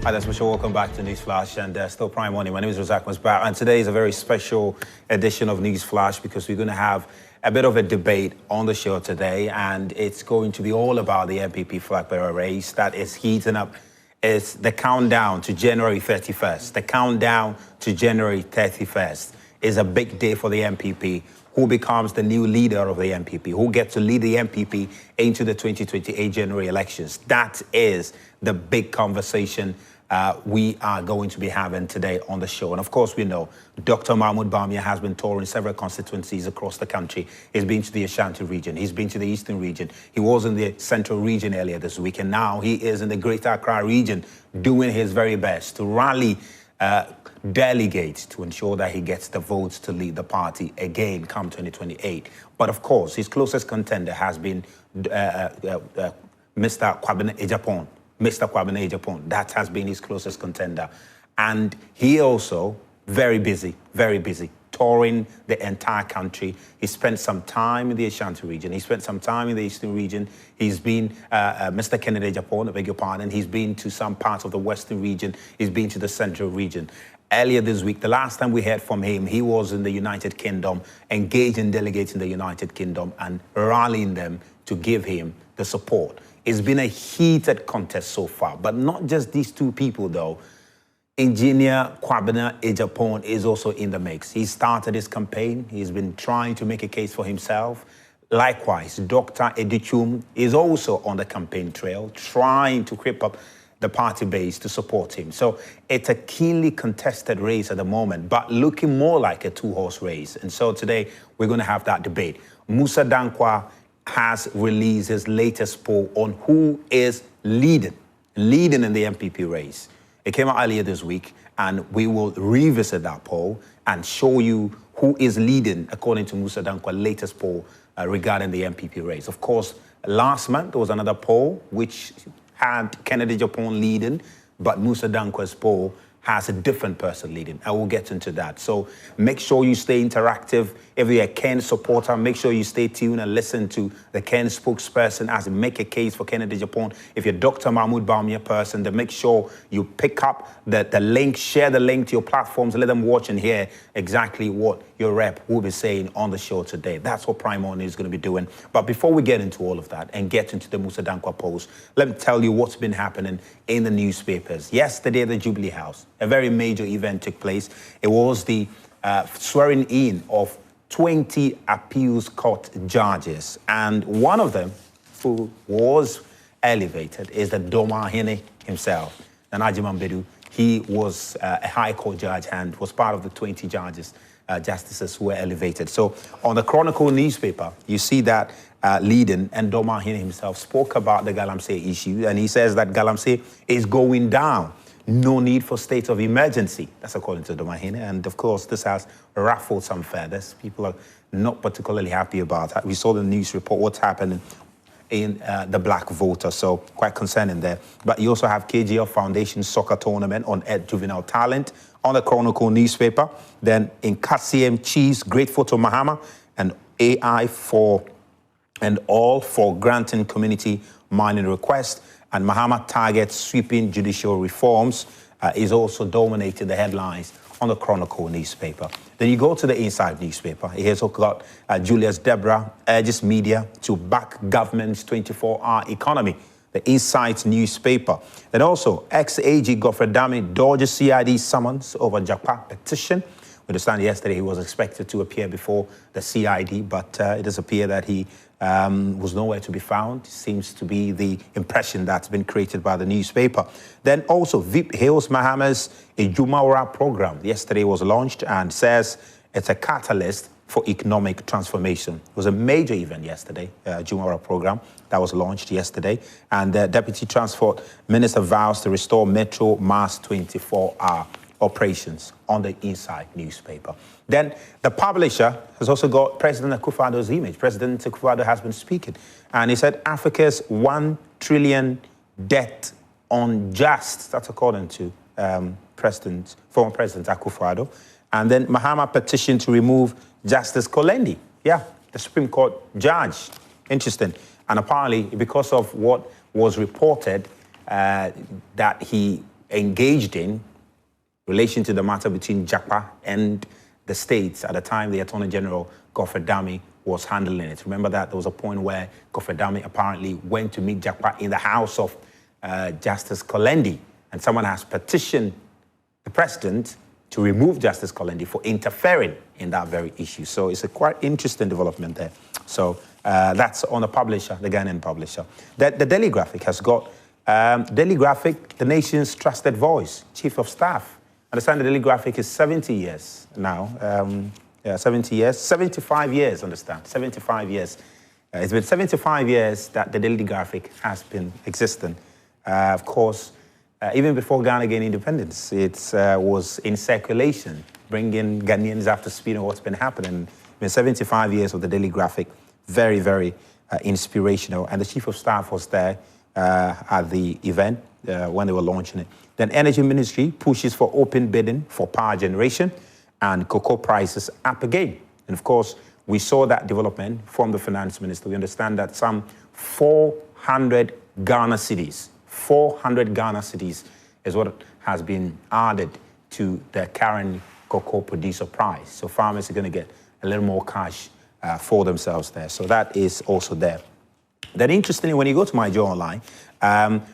Hi there, special welcome back to News Flash and still Prime Morning. My name is Razak Masbar, and today is a very special edition of News Flash because we're going to have a bit of a debate on the show today, and it's going to be all about the NPP Flagbearer Race that is heating up. It's the countdown to January 31st. The countdown to January 31st is a big day for the NPP. Who becomes the new leader of the NPP? Who gets to lead the NPP into the 2028 January elections? That is the big conversation we are going to be having today on the show. And of course, we know Dr. Mahmoud Bawumia has been touring several constituencies across the country. He's been to the Ashanti region. He's been to the Eastern region. He was in the Central region earlier this week. And now he is in the Greater Accra region doing his very best to rally delegates to ensure that he gets the votes to lead the party again come 2028. But of course, his closest contender has been Mr. Agyapong. Mr. Agyapong. That has been his closest contender. And he also very busy, touring the entire country. He spent some time in the Ashanti region. He spent some time in the Eastern region. He's been, Mr. Kennedy Agyapong, I beg your pardon, he's been to some parts of the Western region. He's been to the Central region. Earlier this week, the last time we heard from him, he was in the United Kingdom, engaging delegates in the United Kingdom and rallying them to give him the support. It's been a heated contest so far, but not just these two people, though. Engineer Kwabena Agyapong is also in the mix. He started his campaign. He's been trying to make a case for himself. Likewise, Dr. Edichum is also on the campaign trail, trying to creep up the party base to support him. So it's a keenly contested race at the moment, but looking more like a two-horse race. And so today we're going to have that debate. Musa Dankwa has released his latest poll on who is leading in the NPP race. It came out earlier this week, and we will revisit that poll and show you who is leading according to Musa Dankwa's latest poll regarding the NPP race. Of course, last month there was another poll which had Kennedy Agyapong leading, but Musa Dankwa's poll has a different person leading. I will get into that. So make sure you stay interactive. If you're a Ken supporter, make sure you stay tuned and listen to the Ken spokesperson as they make a case for Kennedy Agyapong. If you're Dr. Mahmoud Bawumia person, then make sure you pick up the link, share the link to your platforms, let them watch and hear exactly what your rep will be saying on the show today. That's what Prime Morning is going to be doing. But before we get into all of that and get into the Musa Dankwa post, let me tell you what's been happening in the newspapers. Yesterday, the Jubilee House, a very major event took place. It was the swearing in of 20 appeals court judges. And one of them who was elevated is the Domahine himself, Nanaji Mambedu. He was a high court judge and was part of the 20 judges, justices who were elevated. So on the Chronicle newspaper, you see that leading, and Domahine himself spoke about the Galamsey issue, and he says that Galamsey is going down. No need for state of emergency. That's according to Domahine. And of course, this has ruffled some feathers. People are not particularly happy about that. We saw the news report, what's happening in the black voter, so quite concerning there. But you also have KGL Foundation Soccer Tournament on juvenile talent on the Chronicle newspaper. Then in KCM Chiefs, grateful to Mahama and AI and all for granting community mining request. And Mahama targets sweeping judicial reforms is also dominating the headlines on the Chronicle newspaper. Then you go to the Inside newspaper. It has also got Julius Deborah urges media to back government's 24-hour economy. The Inside newspaper. Then also, ex-AG Godfrey Dami dodges CID summons over Japa petition. We understand yesterday he was expected to appear before the CID, but it does appear that he was nowhere to be found. Seems to be the impression that's been created by the newspaper. Then also, VIP hails Mahama's Ejumawara program. Yesterday was launched and says it's a catalyst for economic transformation. It was a major event yesterday, Ejumawara program that was launched yesterday. And the Deputy Transport Minister vows to restore Metro Mass 24-hour operations on the Inside newspaper. Then the publisher has also got President Akufo-Addo's image. President Akufo-Addo has been speaking, and he said Africa's 1 trillion debt unjust. That's according to former President Akufo-Addo. And then Mahama petitioned to remove Justice Kolendi. Yeah, the Supreme Court judge. Interesting. And apparently, because of what was reported, that he engaged in relation to the matter between Japa and the states. At the time, the Attorney General, Godfred Dami, was handling it. Remember that there was a point where Godfred Dami apparently went to meet Japa in the house of Justice Kolendi, and someone has petitioned the president to remove Justice Kolendi for interfering in that very issue. So it's a quite interesting development there. So that's on the publisher, the Ghanaian publisher. The Daily Graphic has got Daily Graphic, the nation's trusted voice, chief of staff. I understand the Daily Graphic is 70 years now. 70 years, 75 years, understand, 75 years. It's been 75 years that the Daily Graphic has been existing. Of course, even before Ghana gained independence, it was in circulation, bringing Ghanaians up to speed on what's been happening. It's been 75 years of the Daily Graphic, very, very inspirational. And the chief of staff was there at the event when they were launching it. Then Energy Ministry pushes for open bidding for power generation, and cocoa prices up again. And of course, we saw that development from the finance minister. We understand that some 400 Ghana cedis, 400 Ghana cedis is what has been added to the current cocoa producer price. So farmers are going to get a little more cash for themselves there. So that is also there. Then interestingly, when you go to my Joe Online,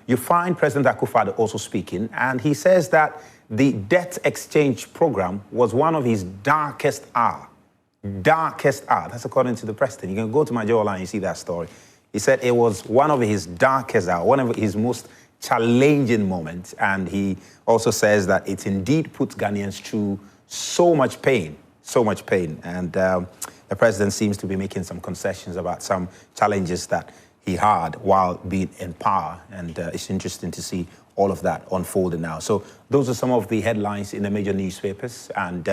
you find President Akufo-Addo also speaking, and he says that the debt exchange program was one of his darkest hour. Darkest hour. That's according to the president. You can go to my Joe Online and see that story. He said it was one of his darkest hour, one of his most challenging moments. And he also says that it indeed puts Ghanaians through so much pain, so much pain. And the president seems to be making some concessions about some challenges that he had while being in power. And it's interesting to see all of that unfolding now. So those are some of the headlines in the major newspapers, and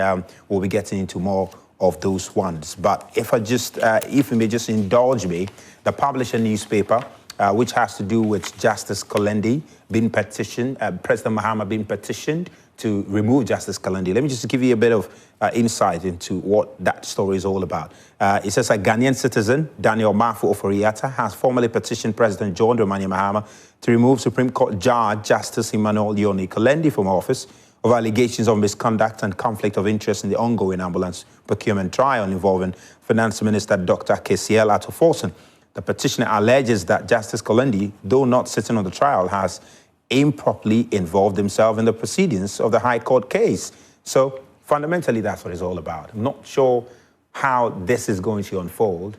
we'll be getting into more of those ones. But if you may just indulge me, the publisher newspaper, which has to do with Justice Kolendi being petitioned, President Mahama being petitioned to remove Justice Kolendi. Let me just give you a bit of insight into what that story is all about. It says a Ghanaian citizen, Daniel Mafu Oforiatta, has formally petitioned President John Dramani Mahama to remove Supreme Court Judge Justice Emmanuel Leone Kolendi from office over allegations of misconduct and conflict of interest in the ongoing ambulance procurement trial involving Finance Minister Dr. KCL Atoforson. The petitioner alleges that Justice Kolendi, though not sitting on the trial, has improperly involved himself in the proceedings of the High Court case. So fundamentally, that's what it's all about. I'm not sure how this is going to unfold,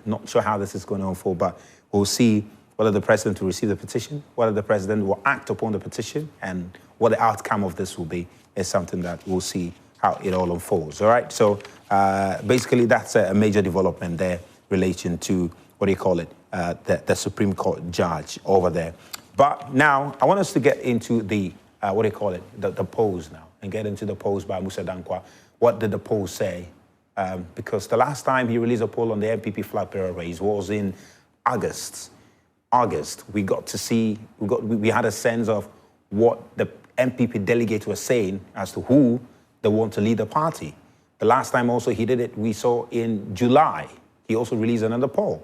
but we'll see whether the president will receive the petition, whether the president will act upon the petition, and what the outcome of this will be is something that we'll see how it all unfolds, all right? So basically, that's a major development there relating to, the Supreme Court judge over there. But now, I want us to get into the, the polls now, and get into the polls by Musa Dankwa. What did the polls say? Because the last time he released a poll on the NPP Flagbearership Race was in August. We got to see, we had a sense of what the NPP delegates were saying as to who they want to lead the party. The last time also he did it, we saw in July. He also released another poll.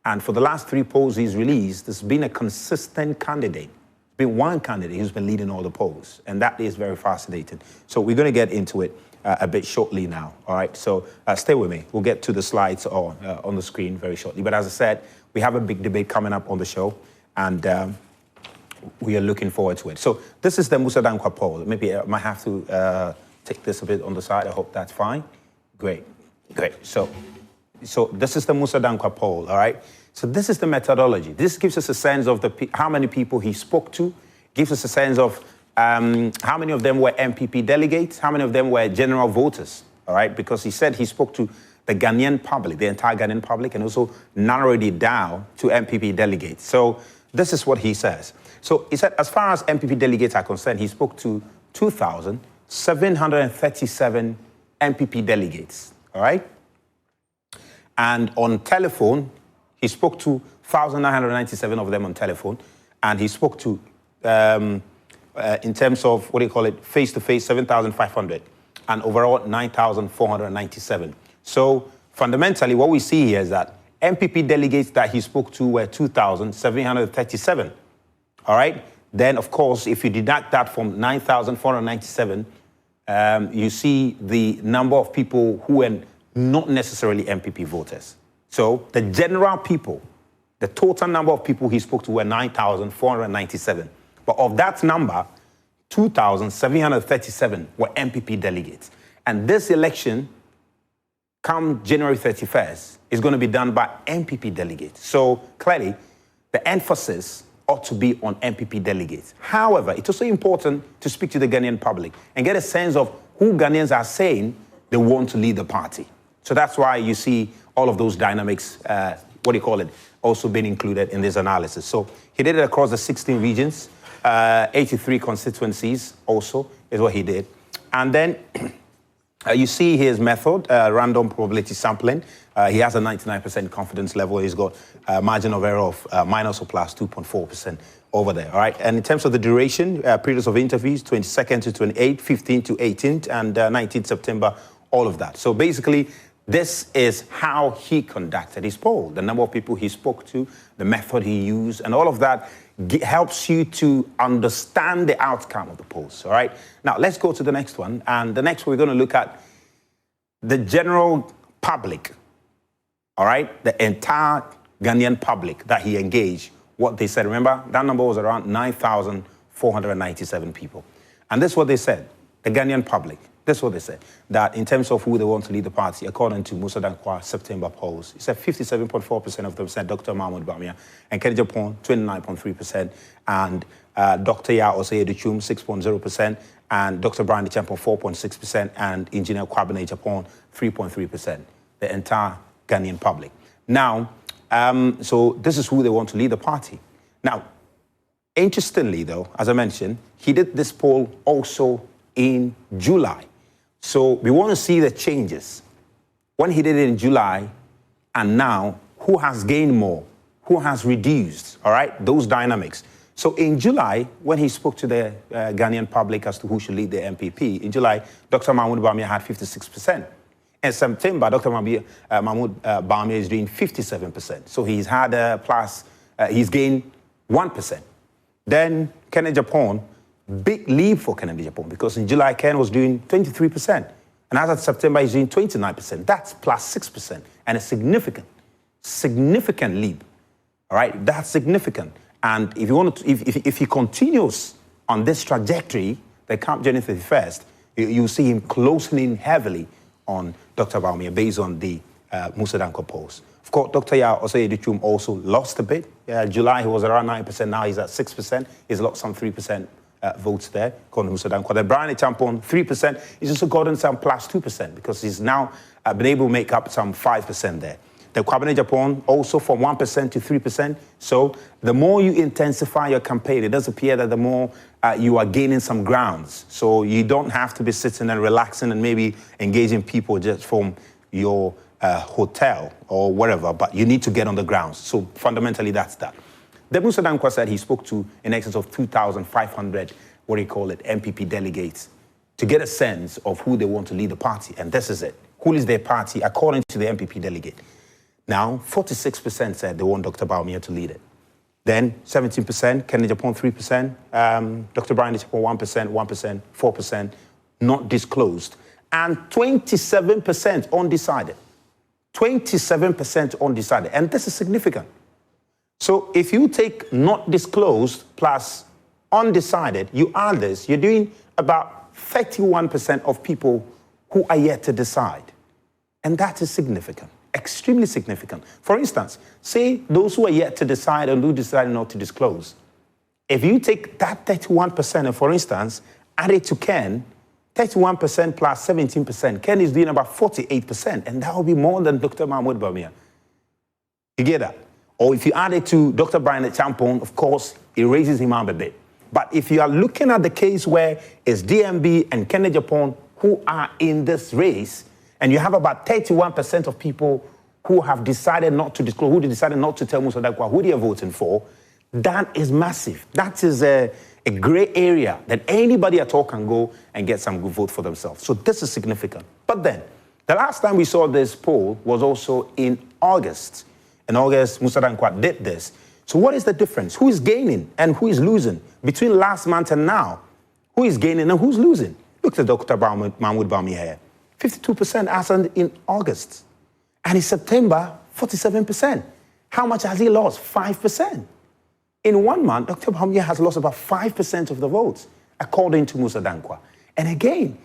And for the last 3 polls he's released, there's been a consistent candidate. There's been one candidate who's been leading all the polls, and that is very fascinating. So we're going to get into it a bit shortly now, all right? So stay with me. We'll get to the slides on the screen very shortly. But as I said, we have a big debate coming up on the show, and we are looking forward to it. So this is the Musa Dankwa poll. Maybe I might have to take this a bit on the side. I hope that's fine. Great. So this is the Musa Dankwa poll, all right? So this is the methodology. This gives us a sense of how many people he spoke to, gives us a sense of how many of them were NPP delegates, how many of them were general voters, all right? Because he said he spoke to the Ghanaian public, the entire Ghanaian public, and also narrowed it down to NPP delegates. So this is what he says. So he said, as far as NPP delegates are concerned, he spoke to 2,737 NPP delegates, all right? And on telephone, he spoke to 1,997 of them on telephone, and he spoke to, in terms of, face-to-face, 7,500, and overall, 9,497. So fundamentally, what we see here is that NPP delegates that he spoke to were 2,737, all right? Then, of course, if you deduct that from 9,497, you see the number of people who are not necessarily NPP voters. So the general people, the total number of people he spoke to were 9,497. But of that number, 2,737 were NPP delegates. And this election, come January 31st, is going to be done by NPP delegates. So clearly, the emphasis ought to be on NPP delegates. However, it's also important to speak to the Ghanaian public and get a sense of who Ghanaians are saying they want to lead the party. So that's why you see all of those dynamics, also being included in this analysis. So he did it across the 16 regions, 83 constituencies also is what he did. And then you see his method, random probability sampling. He has a 99% confidence level. He's got a margin of error of minus or plus 2.4% over there, all right? And in terms of the duration, periods of interviews, 22nd to 28th, 15th to 18th, and 19th September, all of that. So basically, this is how he conducted his poll, the number of people he spoke to, the method he used, and all of that helps you to understand the outcome of the polls, all right? Now, let's go to the next one. And the next one, we're going to look at the general public, all right? The entire Ghanaian public that he engaged, what they said. Remember, that number was around 9,497 people. And this is what they said, the Ghanaian public. This is what they said, that in terms of who they want to lead the party, according to Musa Dankwa's September polls, he said 57.4% of them said Dr. Mahmoud Bawumia, and Agyapong 29.3%, and Dr. Yao Osei-Aduchum 6.0%, and Dr. Bryan 4.6%, and Engineer Kobby Agyapong 3.3%, the entire Ghanaian public. Now, so this is who they want to lead the party. Now, interestingly, though, as I mentioned, he did this poll also in July. So we want to see the changes. When he did it in July and now, who has gained more? Who has reduced? All right, those dynamics. So in July, when he spoke to the Ghanaian public as to who should lead the NPP, in July, Dr. Mahmoud Bawumia had 56%. In September, Dr. Mahmoud Bawumia is doing 57%. So he's had a plus, he's gained 1%. Then Ken Agyapong, big leap for Ken Agyapong, because in July, Ken was doing 23%. And as of September, he's doing 29%. That's plus 6%. And a significant leap. All right, that's significant. And if you want to, if he continues on this trajectory, the come January 31st, you'll see him closing in heavily on Dr. Bawumia based on the Musa Dankwa polls. Of course, Dr. Yao Osei-Aduchum also lost a bit. July, he was around 9%. Now he's at 6%. He's lost some 3% votes there, according to Musa Dankwa. Then Bryan 3%. He's also gotten some plus 2% because he's now been able to make up some 5% there. The Kobby Agyapong also from 1% to 3%. So the more you intensify your campaign, it does appear that the more you are gaining some grounds. So you don't have to be sitting and relaxing and maybe engaging people just from your hotel or wherever, but you need to get on the grounds. So fundamentally, that's that. The Musa Dankwa said he spoke to in excess of 2,500, NPP delegates to get a sense of who they want to lead the party. And this is it. Who is their party according to the NPP delegate? Now, 46% said they want Dr. Bawumia to lead it. Then 17%, Ken Agyapong 3%, Dr. Bryan 1%, 4%, not disclosed, and 27% undecided. 27% undecided, and this is significant. So if you take not disclosed plus undecided, you add this, you're doing about 31% of people who are yet to decide. And that is significant. Extremely significant. For instance, say those who are yet to decide and who decided not to disclose. If you take that 31% and, for instance, add it to Ken, 31% plus 17%, Ken is doing about 48%, and that will be more than Dr. Mahmoud Bawumia. You get that? Or if you add it to Dr. Bryan Agyapong, of course, it raises him up a bit. But if you are looking at the case where it's DMB and Ken Agyapong who are in this race, and you have about 31% of people who have decided not to disclose, who decided not to tell Musa Dankwa who they are voting for, that is massive. That is a gray area that anybody at all can go and get some good vote for themselves. So this is significant. But then, the last time we saw this poll was also in August. In August, Musa Dankwa did this So what is the difference? Who is gaining and who is losing? Between last month and now, who is gaining and who's losing? Look at Dr. Mahmoud Bawumia here. 52% as in August. And in September, 47%. How much has he lost? 5%. In 1 month, Dr. Bawumia has lost about 5% of the votes, according to Musa Dankwa. And again,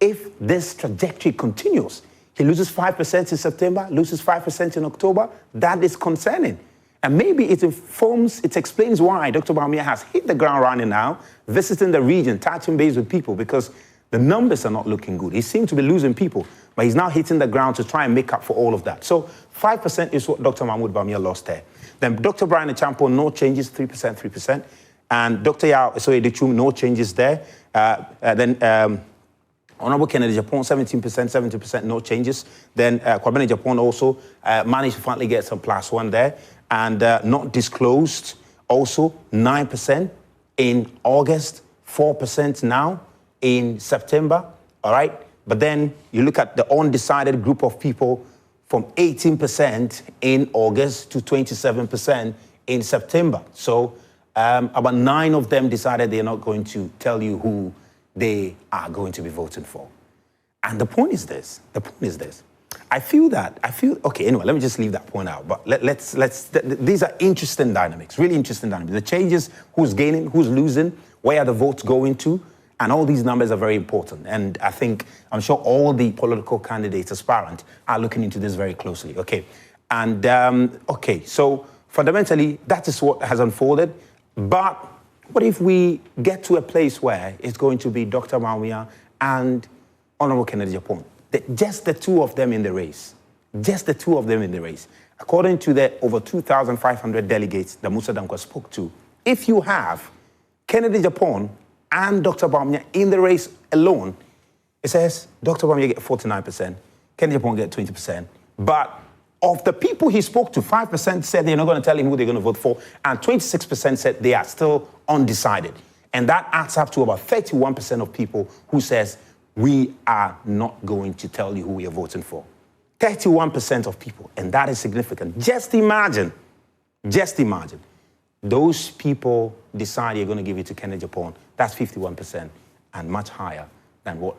if this trajectory continues, he loses 5% in September, loses 5% in October, that is concerning. And maybe it explains why Dr. Bawumia has hit the ground running now, visiting the region, touching base with people, because the numbers are not looking good. He seemed to be losing people, but he's now hitting the ground to try and make up for all of that. So 5% is what Dr. Mahmoud Bawumia lost there. Then Dr. Bryan Agyapong, no changes, 3%. And Dr. Yao Soyedichum, no changes there. Honorable Kennedy Agyapong, 17%, no changes. Then Kobby Agyapong also managed to finally get some +1 there. And not disclosed, also 9% in August, 4% now in September, all right? But then you look at the undecided group of people from 18% in August to 27% in September. So about 9 of them decided they're not going to tell you who they are going to be voting for. And the point is this, I feel, okay, anyway, let me just leave that point out. But these are interesting dynamics, really interesting dynamics. The changes, who's gaining, who's losing, where are the votes going to, and all these numbers are very important. And I'm sure all the political candidates, aspirants, are looking into this very closely, okay? And, okay, so fundamentally, that is what has unfolded. But what if we get to a place where it's going to be Dr. Bawumia and Honorable Kennedy Agyapong? Just the two of them in the race. Just the two of them in the race. According to the over 2,500 delegates that Musa Dankwa spoke to, if you have Kennedy Agyapong and Dr. Bawumia in the race alone, it says Dr. Bawumia get 49%, Kennedy Agyapong get 20%. But of the people he spoke to, 5% said they're not going to tell him who they're going to vote for, and 26% said they are still undecided. And that adds up to about 31% of people who says, we are not going to tell you who we are voting for. 31% of people, and that is significant. Just imagine, those people decide you're going to give it to Kennedy Agyapong. That's 51% and much higher than what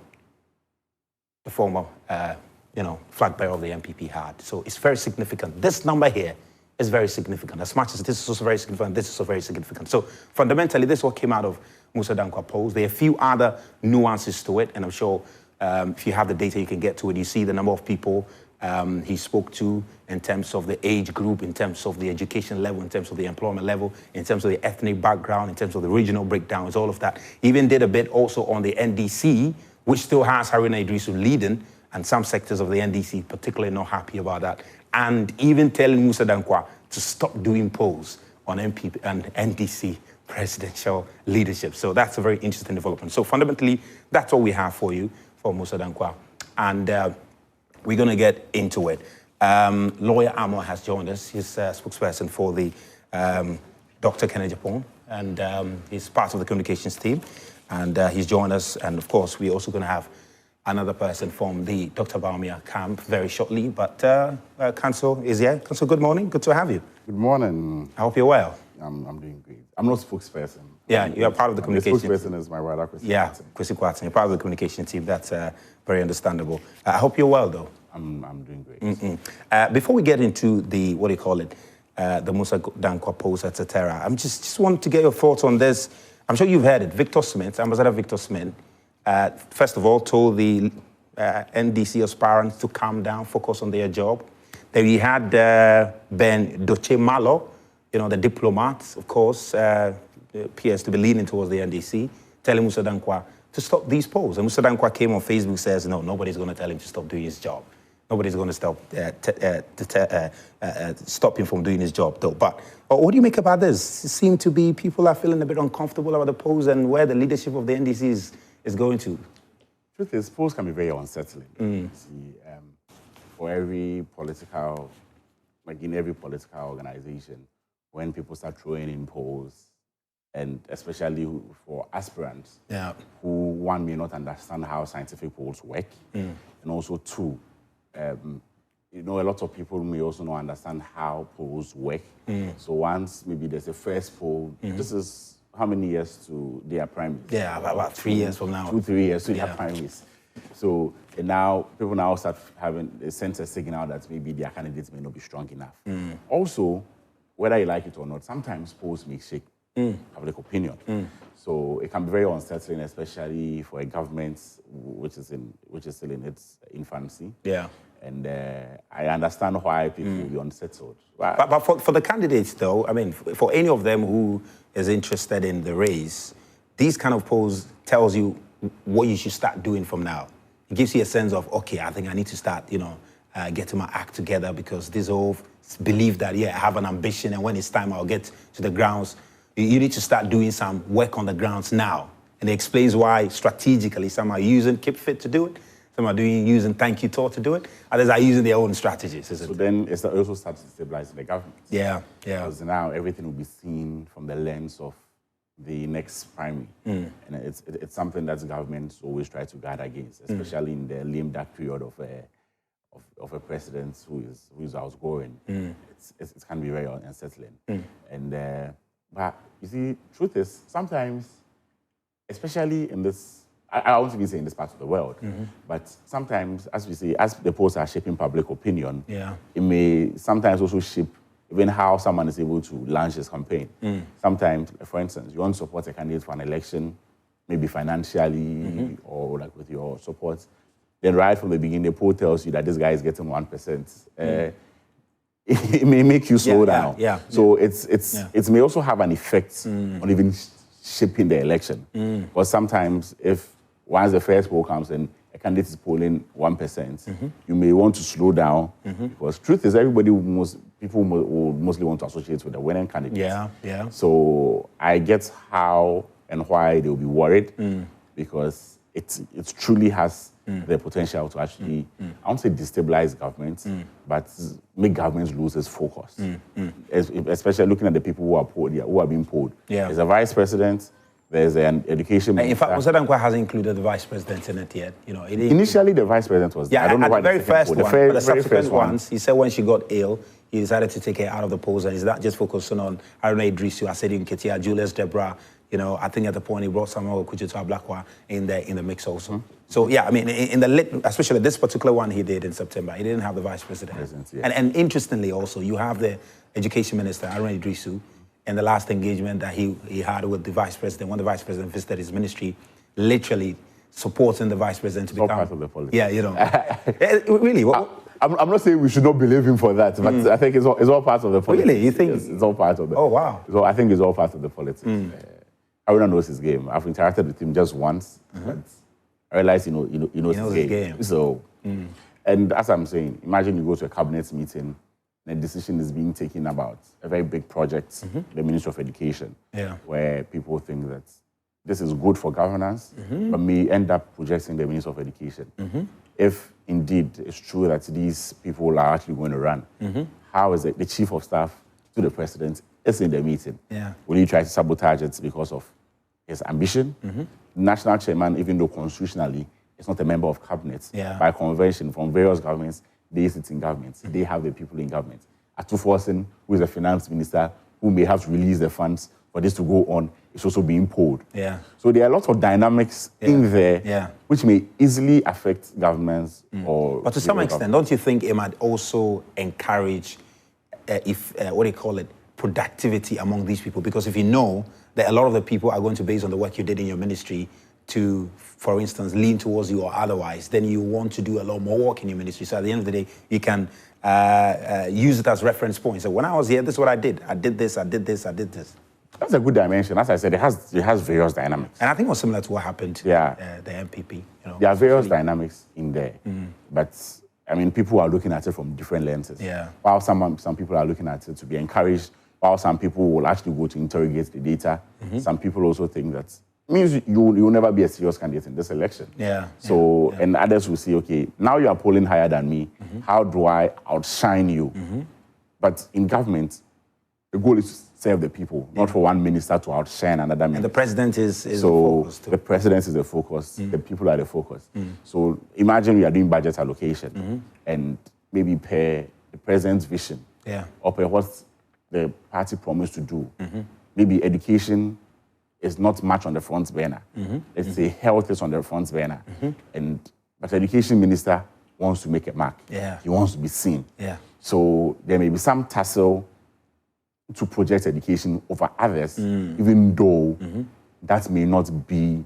the former, flag bearer of the NPP had. So it's very significant. This number here is very significant. As much as this is also very significant, this is also very significant. So fundamentally, this is what came out of Musa Dankwa polls. There are a few other nuances to it, and I'm sure if you have the data, you can get to it. You see the number of people he spoke to in terms of the age group, in terms of the education level, in terms of the employment level, in terms of the ethnic background, in terms of the regional breakdowns, all of that. He even did a bit also on the NDC, which still has Haruna Idrisu leading, and some sectors of the NDC particularly not happy about that, and even telling Musa Dankwa to stop doing polls on NPP and NDC presidential leadership. So that's a very interesting development. So fundamentally, that's all we have for you, for Musa Dankwa. And we're going to get into it. Lawyer Amoah has joined us. He's a spokesperson for the Dr. Kennedy Agyapong, and he's part of the communications team. And he's joined us. And of course, we're also going to have another person from the Dr. Bawumia camp very shortly. But Council is here. Council, good morning. Good to have you. Good morning. I hope you're well. I'm doing great. I'm not a spokesperson. Yeah, you're part of the communication. The spokesperson is my brother, Kwesi. Yeah, Kwesi Kwarteng. You're part of the communication team. That's very understandable. I hope you're well, though. I'm doing great. Before we get into the, what do you call it, the Musa Dankwa post, etc., I'm just want to get your thoughts on this. I'm sure you've heard it. Victor Smith, Ambassador Victor Smith, first of all, told the NDC aspirants to calm down, focus on their job. Then we had Ben Doche Malo, the diplomat, of course, appears to be leaning towards the NDC, telling Musa Dankwa to stop these polls. And Musa Dankwa came on Facebook, says, no, nobody's going to tell him to stop doing his job. Nobody's going to stop him from doing his job, though. But what do you make about this? It seems to be people are feeling a bit uncomfortable about the polls and where the leadership of the NDC is going to. Truth is, polls can be very unsettling. See, for every political, like in every political organization, when people start throwing in polls, and especially for aspirants, who one may not understand how scientific polls work, and also two, you know, a lot of people may also not understand how polls work. So once maybe there's a first poll, this is how many years to their primaries? Yeah, about 3 years from now. 2-3 years to their primaries. So and now people now start having a sense of signal that maybe their candidates may not be strong enough. Also, whether you like it or not, sometimes polls may shake public opinion. So it can be very unsettling, especially for a government which is still in its infancy. Yeah. And I understand why people will be unsettled. But for the candidates, though, I mean, for any of them who is interested in the race, these kind of polls tells you what you should start doing from now. It gives you a sense of, okay, I think I need to start, getting my act together, because this whole belief that, yeah, I have an ambition and when it's time I'll get to the grounds. You need to start doing some work on the grounds now. And it explains why strategically some are using Keep Fit to do it, some are using Thank You Tour to do it, others are using their own strategies. So then it also starts stabilizing the government. Yeah. Because now everything will be seen from the lens of the next primary. And it's something that governments always try to guard against, especially in the lame duck period of a president who is outgoing. It can be very unsettling. But you see, truth is, sometimes, especially in this, I won't even say in this part of the world, but sometimes, as we say, as the polls are shaping public opinion, it may sometimes also shape even how someone is able to launch his campaign. Sometimes, for instance, you want to support a candidate for an election, maybe financially or like with your support. Then right from the beginning, the poll tells you that this guy is getting 1%. It may make you slow down. So it may also have an effect on even shaping the election. Because sometimes once the first poll comes and a candidate is polling 1%, you may want to slow down, because truth is people will mostly want to associate with the winning candidate. So I get how and why they will be worried, because it truly has the potential to actually, I won't say destabilize governments, but make governments lose its focus. Especially looking at the people who are polled, who are being polled. There's a vice president, there's an education minister. In fact, Musadanqua hasn't included the vice president in it yet. Initially, the vice president was there. I don't know why the very first one, but the subsequent ones, he said when she got ill, he decided to take her out of the polls, and he's not just focusing on Haruna Idrisu, Asedi Nketia, Julius Deborah. I think at the point he brought Samuel Okuchito Ablakwa in the mix also. So yeah, I mean, especially this particular one he did in September, he didn't have the vice president. And interestingly also, you have the education minister, Haruna Idrisu, and the last engagement that he had with the vice president, when the vice president visited his ministry, literally supporting the vice president to become part of the politics. Yeah, really. I'm not saying we should not believe him for that, but I think it's all part of the politics. Really, you think? It's all part of the. Oh wow. So I think it's all part of the politics. Haruna knows his game. I've interacted with him just once, but I realize he knows his game. So, and as I'm saying, imagine you go to a cabinet meeting, and a decision is being taken about a very big project, the Ministry of Education, where people think that this is good for governance, but may end up projecting the Ministry of Education. If indeed it's true that these people are actually going to run, how is it the chief of staff to the president is in the meeting? Will you try to sabotage it because of his ambition? National chairman, even though constitutionally is not a member of cabinet, by convention from various governments, they sit in government. They have the people in government. Atuforsen, who is a finance minister, who may have to release the funds for this to go on, is also being polled. So there are lots of dynamics in there which may easily affect governments. But to some extent, don't you think it might also encourage, productivity among these people? Because if you know that a lot of the people are going to, based on the work you did in your ministry, to, for instance, lean towards you or otherwise, then you want to do a lot more work in your ministry. So at the end of the day, you can use it as reference points. So when I was here, this is what I did. I did this, I did this, I did this. That's a good dimension. As I said, it has various dynamics. And I think it was similar to what happened to the NPP. There are various dynamics in there. But, I mean, people are looking at it from different lenses. While some people are looking at it to be encouraged, while some people will actually go to interrogate the data, some people also think that means you will never be a serious candidate in this election. And others will say, okay, now you are polling higher than me. How do I outshine you? But in government, the goal is to serve the people, not for one minister to outshine another minister. And the president is so the focus too. The president is the focus. The people are the focus. So imagine we are doing budget allocation, and maybe per the president's vision, or per what the party promised to do. Maybe education is not much on the front burner. Let's say health is on the front burner, but the education minister wants to make a mark. He wants to be seen. So there may be some tussle to project education over others, even though that may not be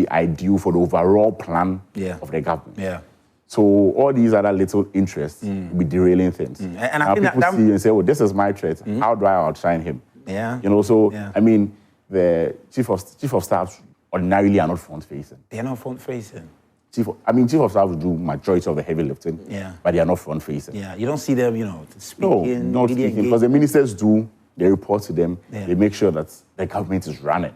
ideal for the overall plan of the government. So all these other little interests will be derailing things. And I now think people see you and say, "Oh, this is my threat. How do I outshine him?" You know. So I mean, the chief of staff ordinarily are not front facing. They are not front facing. Chief of staff will do majority of the heavy lifting, but they are not front facing. You don't see them, speaking. No, not speaking, because the ministers do. They report to them. They make sure that the government is running.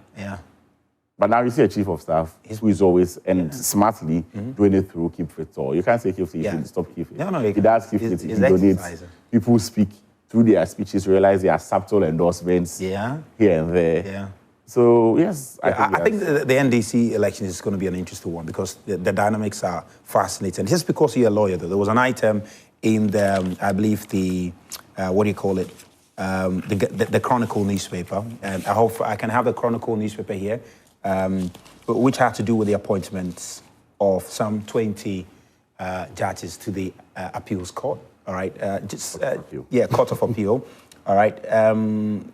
But now you see a chief of staff who is always and smartly doing it through Keep Fit. Or you can't say Keep Fit, you should stop Keep Fit. No, he does Keep Fit. He donates. People speak through their speeches, realize they are subtle endorsements here and there. So, yes. I think the NDC election is going to be an interesting one because the dynamics are fascinating. Just because you're a lawyer, though, there was an item in the, I believe, the, what do you call it? The Chronicle newspaper. And I hope I can have the Chronicle newspaper here, which had to do with the appointments of some 20 judges to the appeals court. All right. Court of Appeal. All right.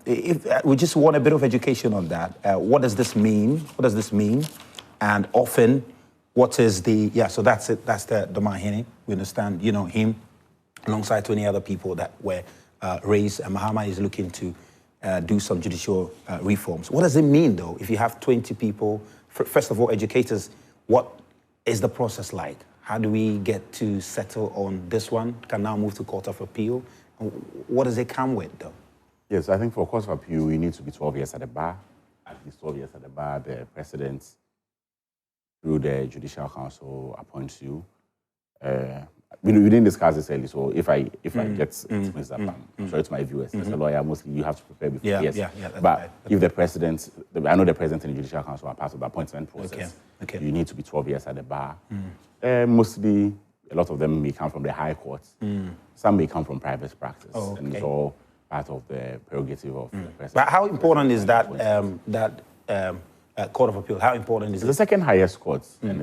If we just want a bit of education on that. What does this mean? What does this mean? And often, what is the So that's it. That's the Mahini. We understand. Him, alongside 20 other people that were raised. And Mahama is looking to do some judicial reforms. What does it mean, though, if you have 20 people? First of all, educators. What is the process like? How do we get to settle on this one? Can now move to Court of Appeal. What does it come with, though? Yes, I think for Court of Appeal, you need to be 12 years at the bar. At least 12 years at the bar. The president, through the Judicial Council, appoints you. We didn't discuss this early, so if I get mixed up, I'm sorry to my viewers. As a lawyer, mostly you have to prepare before. But if the president, I know the president and the Judicial Council are part of the appointment process. You need to be 12 years at the bar. Mostly, a lot of them may come from the High Court. Some may come from private practice. And it's all part of the prerogative of the president. But how important is that Court of Appeal? How important is it? It's the second highest court, and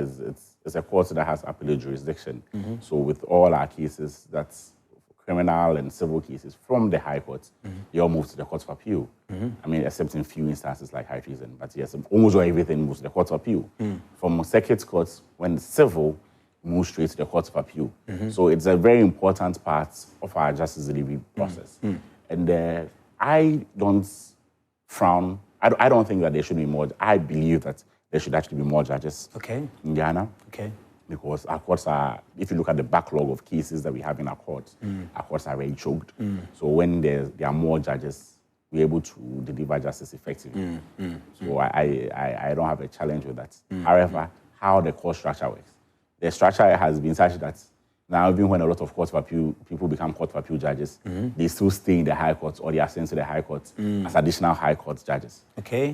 it's a court that has appellate jurisdiction. So with all our cases, that's criminal and civil cases from the High Court, they all move to the Court of Appeal. I mean, except in few instances like high treason. But yes, almost everything moves to the Court of Appeal. From circuit courts, when civil, move straight to the Court of Appeal. So it's a very important part of our justice delivery process. And I don't frown. I don't think that there should be more. I believe that there should actually be more judges in Ghana. Because our courts are, if you look at the backlog of cases that we have in our courts are very choked. So when there are more judges, we're able to deliver justice effectively. So I don't have a challenge with that. However, how the court structure works. The structure has been such that now, even when a lot of Court of Appeal people become Court of Appeal judges, they still stay in the High Court or they are sent to the High Court as additional High Court judges.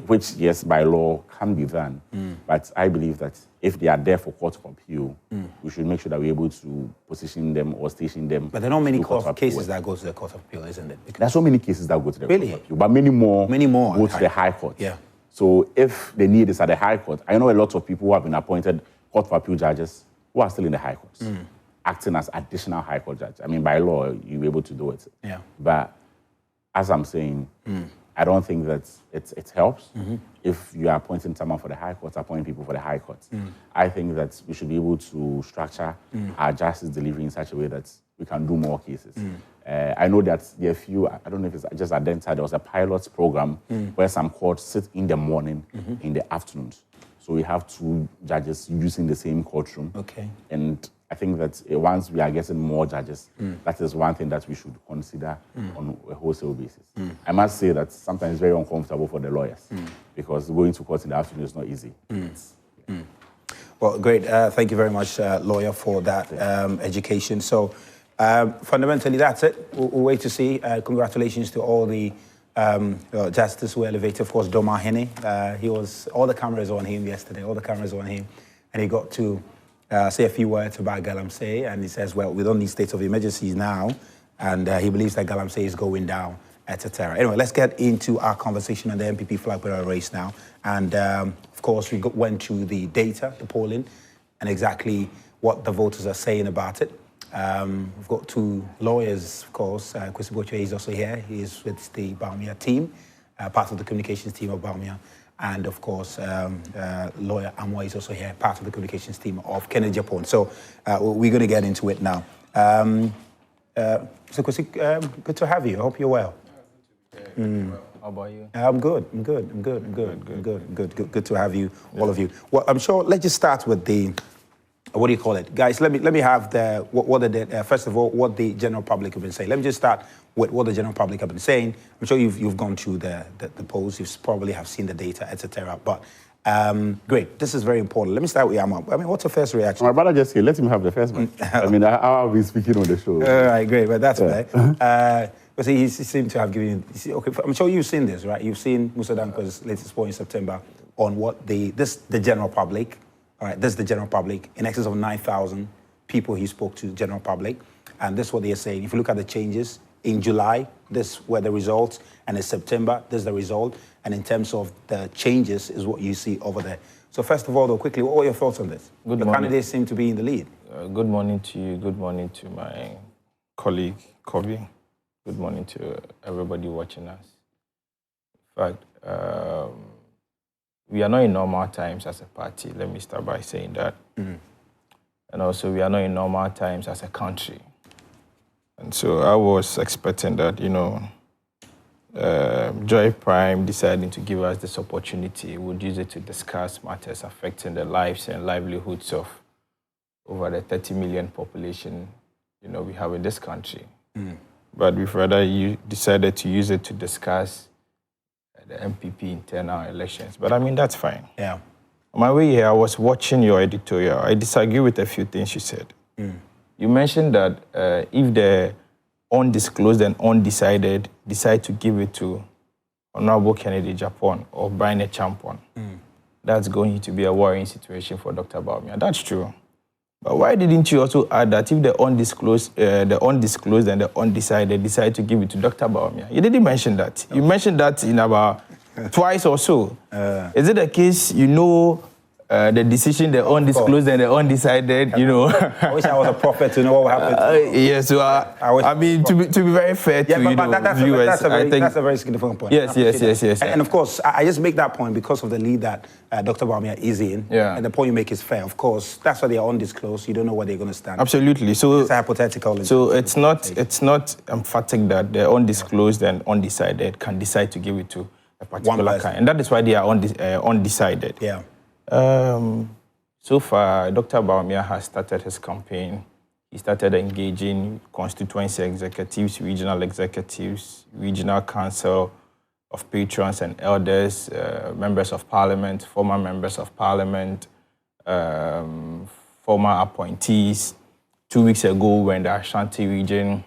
Which, yes, by law can be done. But I believe that if they are there for Court of Appeal, we should make sure that we're able to position them or station them. But there are not many cases that go to the Court of Appeal, isn't it? There are so many cases that go to the Court of Appeal, but many more go to the High Court. So if the need is at the High Court, I know a lot of people who have been appointed Court of Appeal judges who are still in the High Courts, acting as additional High Court judge. I mean, by law, you're able to do it. But as I'm saying, I don't think that it helps if you are appointing someone for the High Court, appointing people for the High Court. I think that we should be able to structure our justice delivery in such a way that we can do more cases. I know that there are few, I don't know if it's just identified, there was a pilot program where some courts sit in the morning, in the afternoons. So we have 2 judges using the same courtroom. And I think that once we are getting more judges, that is one thing that we should consider on a wholesale basis. I must say that sometimes it's very uncomfortable for the lawyers because going to court in the afternoon is not easy. Well, great. Thank you very much, lawyer, for that education. So fundamentally, that's it. We'll wait to see. Congratulations to all the justice who elevated. Of course, Doma Hene. All the cameras on him yesterday. All the cameras on him, and he got to say a few words about Galamsey, and he says, well, we don't need states of emergencies now, and he believes that Galamsey is going down, etc. Anyway, let's get into our conversation on the NPP Flagbearer race now. And of course, we went through the data, the polling, and exactly what the voters are saying about it. We've got two lawyers, of course. Kwesi Boche is also here. He is with the Bawumia team, part of the communications team of Bawumia. And of course, lawyer Amoah is also here, part of the communications team of Agyapong. So we're going to get into it now. So Kwesi, good to have you. I hope you're well. How about you? I'm good. Good to have you, all of you. Well, I'm sure. Let's just start with the, what do you call it, guys? Let me have the first of all what the general public have been saying. Let me just start with what the general public have been saying. I'm sure you've gone through the polls. You probably have seen the data, etc. But great. This is very important. Let me start with Amoah. I mean, what's the first reaction? My brother just said, let him have the first one. I mean, I'll be speaking on the show. All right, great. But that's fair. But he seemed to have given. Okay, I'm sure you've seen this, right? You've seen Musa Danko's latest poll in September on what the general public. All right, this is the general public. In excess of 9,000 people he spoke to, general public, and this is what they are saying. If you look at the changes in July, this were the results, and in September, this is the result. And in terms of the changes, is what you see over there. So first of all, though, quickly, what are your thoughts on this? Good the morning. candidates seem to be in the lead. Good morning to you. Good morning to my colleague, Kobby. Good morning to everybody watching us. In fact, we are not in normal times as a party. Let me start by saying that. And also, we are not in normal times as a country. And so I was expecting that, Joy Prime deciding to give us this opportunity, would use it to discuss matters affecting the lives and livelihoods of over the 30 million population, we have in this country. But we've rather decided to use it to discuss the NPP internal elections. But I mean, that's fine. Yeah. On my way here, I was watching your editorial. I disagree with a few things you said. You mentioned that if the undisclosed and undecided decide to give it to Honorable Kennedy Agyapong or Bryan Agyapong, that's going to be a worrying situation for Dr. Bawumia. That's true. But why didn't you also add that if the undisclosed and the undecided decide to give it to Dr. Bawumia? You didn't mention that. You mentioned that in about twice or so. Is it the case the decision, the undisclosed and the undecided, I wish I was a prophet to know what happened. Yes, so I mean, to be very fair to viewers, that's a very significant point. Yes. And of course, I just make that point because of the lead that Dr. Bawumia is in. Yeah. And the point you make is fair. Of course, that's why they are undisclosed. You don't know where they're going to stand. Absolutely. So it's a hypothetical. So it's not emphatic that the undisclosed and undecided can decide to give it to a particular kind, and that is why they are undecided. Yeah. So far, Dr. Bawumia has started his campaign. He started engaging constituency executives, regional council of patrons and elders, members of parliament, former members of parliament, former appointees. 2 weeks ago, we were in the Ashanti region.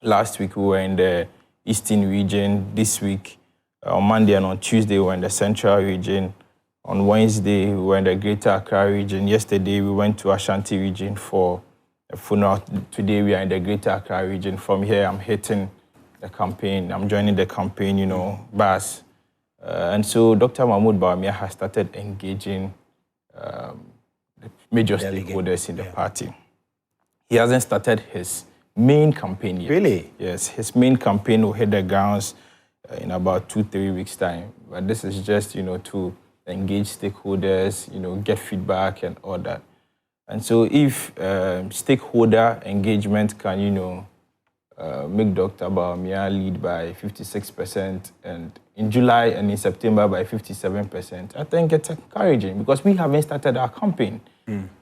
Last week, we were in the Eastern region. This week, on Monday and on Tuesday, we were in the Central region. On Wednesday, we were in the Greater Accra region. Yesterday, we went to Ashanti region for a funeral. Today, we are in the Greater Accra region. From here, I'm hitting the campaign. I'm joining the campaign, bus. And so Dr. Mahmoud Bawumia has started engaging the major stakeholders in the party. He hasn't started his main campaign yet. Really? Yes, his main campaign will hit the grounds in about 2-3 weeks' time. But this is just, to engage stakeholders, get feedback and all that. And so if stakeholder engagement can, make Dr. Bawumia lead by 56% and in July and in September by 57%, I think it's encouraging because we haven't started our campaign.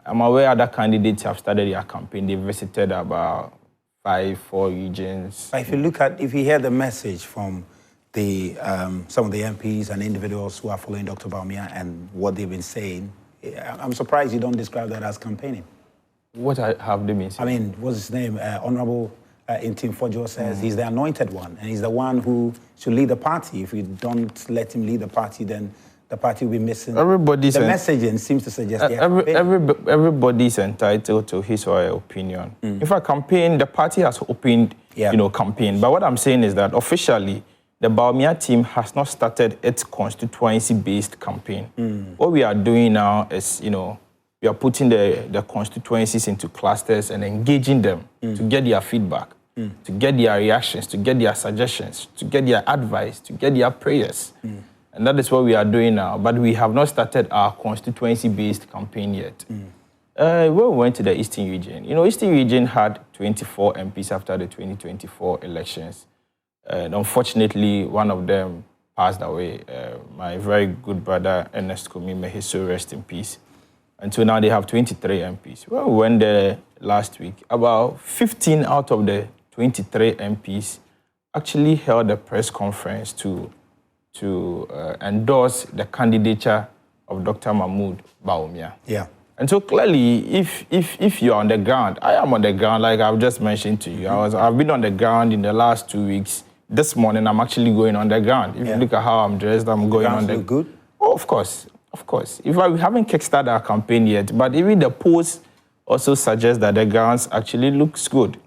I'm aware other candidates have started their campaign. They visited about 4 regions. If you hear the message from some of the MPs and individuals who are following Dr. Bawumia and what they've been saying, I'm surprised you don't describe that as campaigning. What have they been saying? I mean, what's his name? Honorable Intim Fojo says he's the anointed one and he's the one who should lead the party. If you don't let him lead the party, then the party will be missing. The messaging seems to suggest everybody's entitled to his or her opinion. In fact, the party has opened, campaign. But what I'm saying is that officially, the Bawumia team has not started its constituency-based campaign. What we are doing now is, we are putting the constituencies into clusters and engaging them to get their feedback, to get their reactions, to get their suggestions, to get their advice, to get their prayers. And that is what we are doing now. But we have not started our constituency-based campaign yet. When we went to the Eastern region, Eastern region had 24 MPs after the 2024 elections. And unfortunately, one of them passed away. My very good brother, Ernest Kumi, may his soul rest in peace. And so now they have 23 MPs. Well, we went there last week. About 15 out of the 23 MPs actually held a press conference to endorse the candidature of Dr. Mahmoud Bawumia. Yeah. And so clearly, if you're on the ground, I am on the ground, like I've just mentioned to you. I've been on the ground in the last 2 weeks. This morning, I'm actually going on the ground. If you look at how I'm dressed, I'm going on the ground. Good? Oh, of course. We haven't kickstarted our campaign yet, but even the polls also suggest that the grounds actually looks good.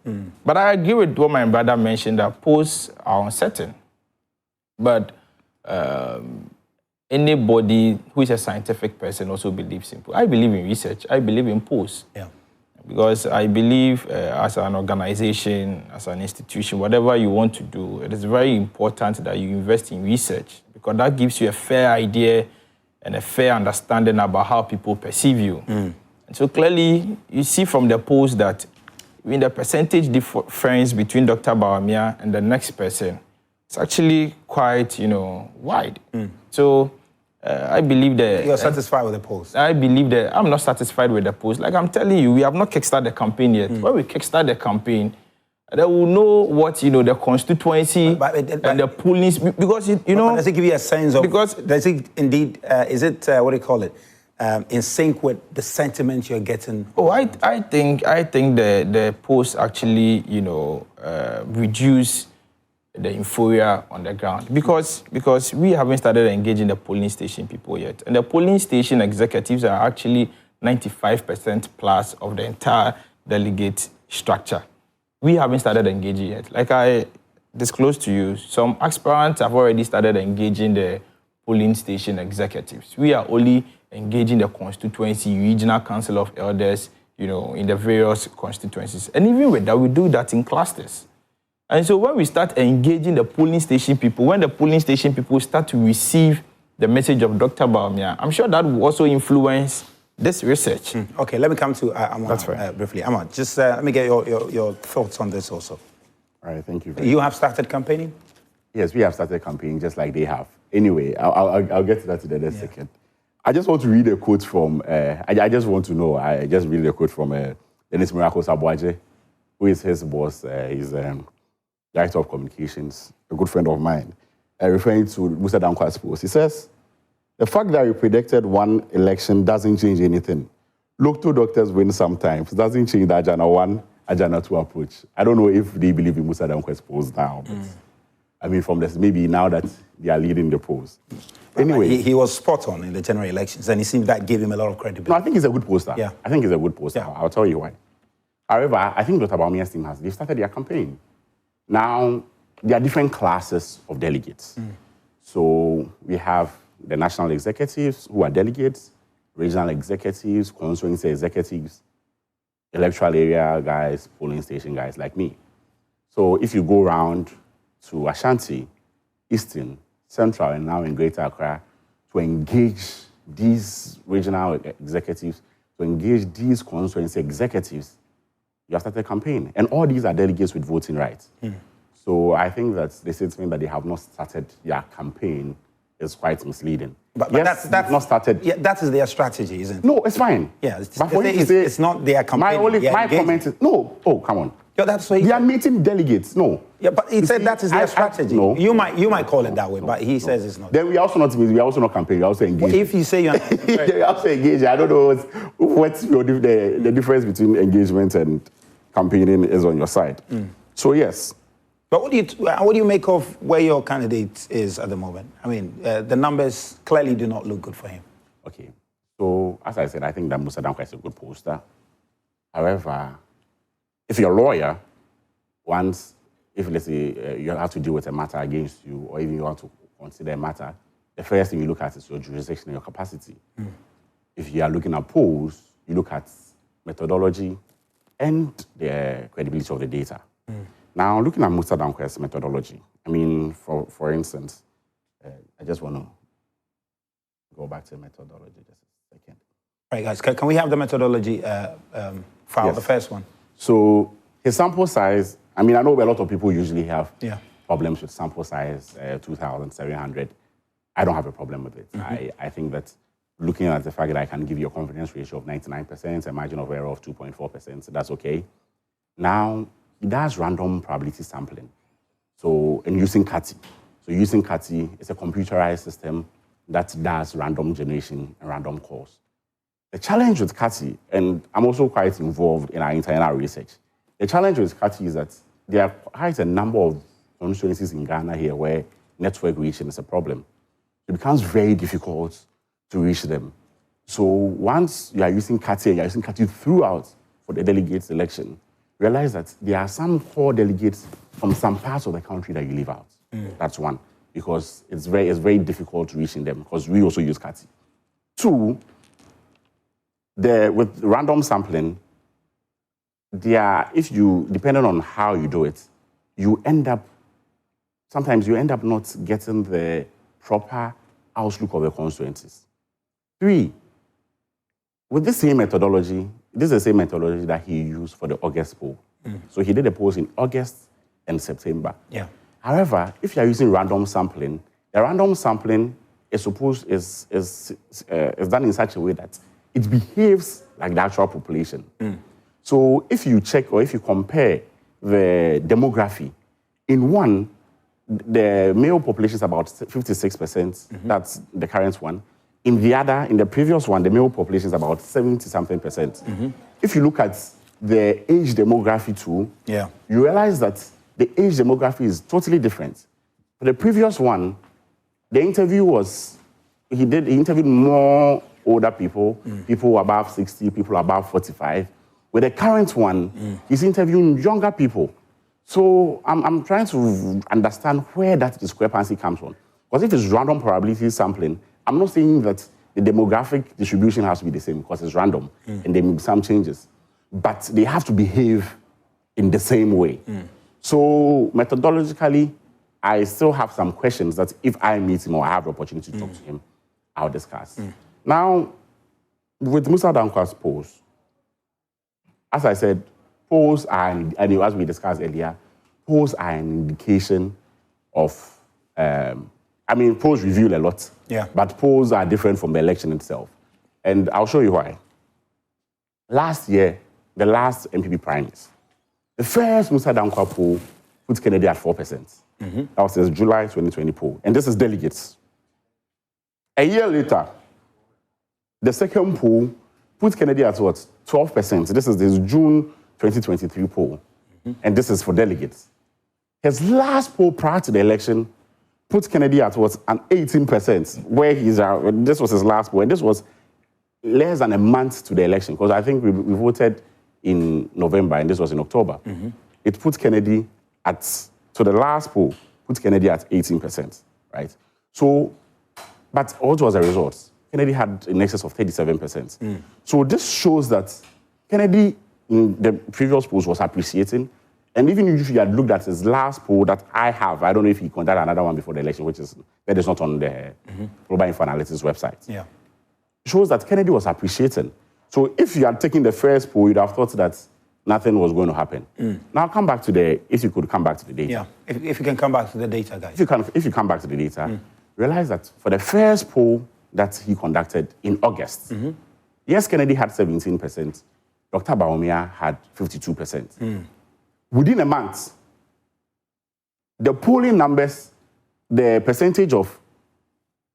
But I agree with what my brother mentioned, that polls are uncertain. But anybody who is a scientific person also believes in polls. I believe in research. I believe in polls. Yeah. Because I believe as an organization, as an institution, whatever you want to do, it is very important that you invest in research, because that gives you a fair idea and a fair understanding about how people perceive you. And so clearly, you see from the polls that in the percentage difference between Dr. Bawumia and the next person, it's actually quite, wide. So I believe that... You're satisfied with the polls? I believe that I'm not satisfied with the polls. Like I'm telling you, we have not kickstarted the campaign yet. When we kickstart the campaign, they will know what, the constituency and the polling... Because, does it give you a sense of... Because does it indeed... is it, what do you call it? In sync with the sentiment you're getting? Oh, I think the polls actually, reduce the euphoria on the ground, because we haven't started engaging the polling station people yet. And the polling station executives are actually 95% plus of the entire delegate structure. We haven't started engaging yet. Like I disclosed to you, some aspirants have already started engaging the polling station executives. We are only engaging the constituency, regional council of elders, in the various constituencies. And even with that, we do that in clusters. And so when we start engaging the polling station people, when the polling station people start to receive the message of Dr. Bawumia, I'm sure that will also influence this research. Okay, let me come to Amoah. That's right. Briefly. Amoah, just let me get your thoughts on this also. All right, thank you. You have started campaigning? Yes, we have started campaiggning just like they have. Anyway, I'll get to that in the next second. I just want to read a quote from, I just want to know, I just read a quote from Dennis Miracle Sabuaje, who is his boss. He's Director of Communications, a good friend of mine, referring to Musa Dankwa's post. He says, the fact that we predicted one election doesn't change anything. Local doctors win sometimes. Doesn't change the Ajana 1, Ajana 2 approach. I don't know if they believe in Musa Dankwa's post now, but I mean, from this, maybe now that they are leading the polls. Anyway. He was spot on in the general elections, and it seemed that gave him a lot of credibility. No, I think he's a good poster. Yeah. I think he's a good poster. Yeah. I'll tell you why. However, I think Dr. Bawumia's team they've started their campaign. Now, there are different classes of delegates. So we have the national executives who are delegates, regional executives, constituency executives, electoral area guys, polling station guys like me. So if you go around to Ashanti, Eastern, Central, and now in Greater Accra, to engage these regional executives, to engage these constituency executives, you have started a campaign. And all these are delegates with voting rights. So I think that the statement that they have not started their campaign is quite misleading. But yes, that's not started. Yeah, that is their strategy, isn't it? No, it's fine. Yeah, it's not their campaign. My comment is, no, oh, come on. Yeah, that's what they are meeting delegates, no. Yeah, but he said that is their strategy. No. You might call it that way, but he says it's not. Then we are also not campaigning, we are also engaged. Well, if you say you're not... We are also engaged. I don't know what's the difference between engagement and campaigning is on your side. So yes, But what do you make of where your candidate is at the moment? I mean, the numbers clearly do not look good for him. Okay. So, as I said, I think that Musa Dankwa is a good pollster. However, if you're a lawyer, if let's say you have to deal with a matter against you, or even you want to consider a matter, the first thing you look at is your jurisdiction and your capacity. If you are looking at polls, you look at methodology and the credibility of the data. Now, looking at Musa Dankwa's methodology, I mean, for instance, I just want to go back to the methodology just a second. All right, guys, can we have the methodology file, Yes. the first one? So his sample size, I mean, I know a lot of people usually have problems with sample size, 2,700. I don't have a problem with it. I think that looking at the fact that I can give you a confidence ratio of 99%, a margin of error of 2.4%, that's okay. Now, he does random probability sampling. So, and using CATI. So using CATI, it's a computerized system that does random generation and random calls. The challenge with CATI, and I'm also quite involved in our internal research, the challenge with CATI is that there are quite a number of constituencies in Ghana here where network reaching is a problem. It becomes very difficult to reach them. So once you are using CATI and you are using CATI throughout for the delegates election, realize that there are some core delegates from some parts of the country that you leave out. That's one, because it's very difficult reaching them, because we also use CATI. Two, with random sampling, depending on how you do it, sometimes you end up not getting the proper outlook of the constituencies. Three, with this same methodology, this is the same methodology that he used for the August poll. So he did a poll in August and September. Yeah. However, if you are using random sampling, the random sampling is done in such a way that it behaves like the actual population. So if you check or if you compare the demography, in one, the male population is about 56%. That's the current one. In the other, in the previous one, the male population is about 70-something%. If you look at the age demography too, you realize that the age demography is totally different. For the previous one, the interview was, he interviewed more older people, people above 60, people above 45. With the current one, he's interviewing younger people. So I'm trying to understand where that discrepancy comes from. Because if it's random probability sampling, I'm not saying that the demographic distribution has to be the same, because it's random and there may be some changes. But they have to behave in the same way. So methodologically, I still have some questions that if I meet him or I have the opportunity to talk to him, I'll discuss. Now, with Musa Dankwa's polls, as I said, polls are, and as we discussed earlier, polls are an indication of, polls reveal a lot, but polls are different from the election itself. And I'll show you why. Last year, the last NPP primaries, the first Musa Dankwa poll put Kennedy at 4%. That was his July 2020 poll. And this is delegates. A year later, the second poll put Kennedy at what? 12%. This is his June 2023 poll. And this is for delegates. His last poll prior to the election put Kennedy at what? An 18%, where this was his last poll. And this was less than a month to the election, because I think we voted in November and this was in October. It put Kennedy the last poll put Kennedy at 18%, right? So, but what was the result? Kennedy had in excess of 37%. So this shows that Kennedy in the previous polls was appreciating. And even if you had looked at his last poll that I have, I don't know if he conducted another one before the election, that is not on the Global Info Analytics website. It shows that Kennedy was appreciating. So if you had taken the first poll, you'd have thought that nothing was going to happen. Now come back to if you could come back to the data. If you can come back to the data, guys. If you come back to the data, realize that for the first poll that he conducted in August, yes, Kennedy had 17%, Dr. Bawumia had 52%. Within a month, the polling numbers, the percentage of,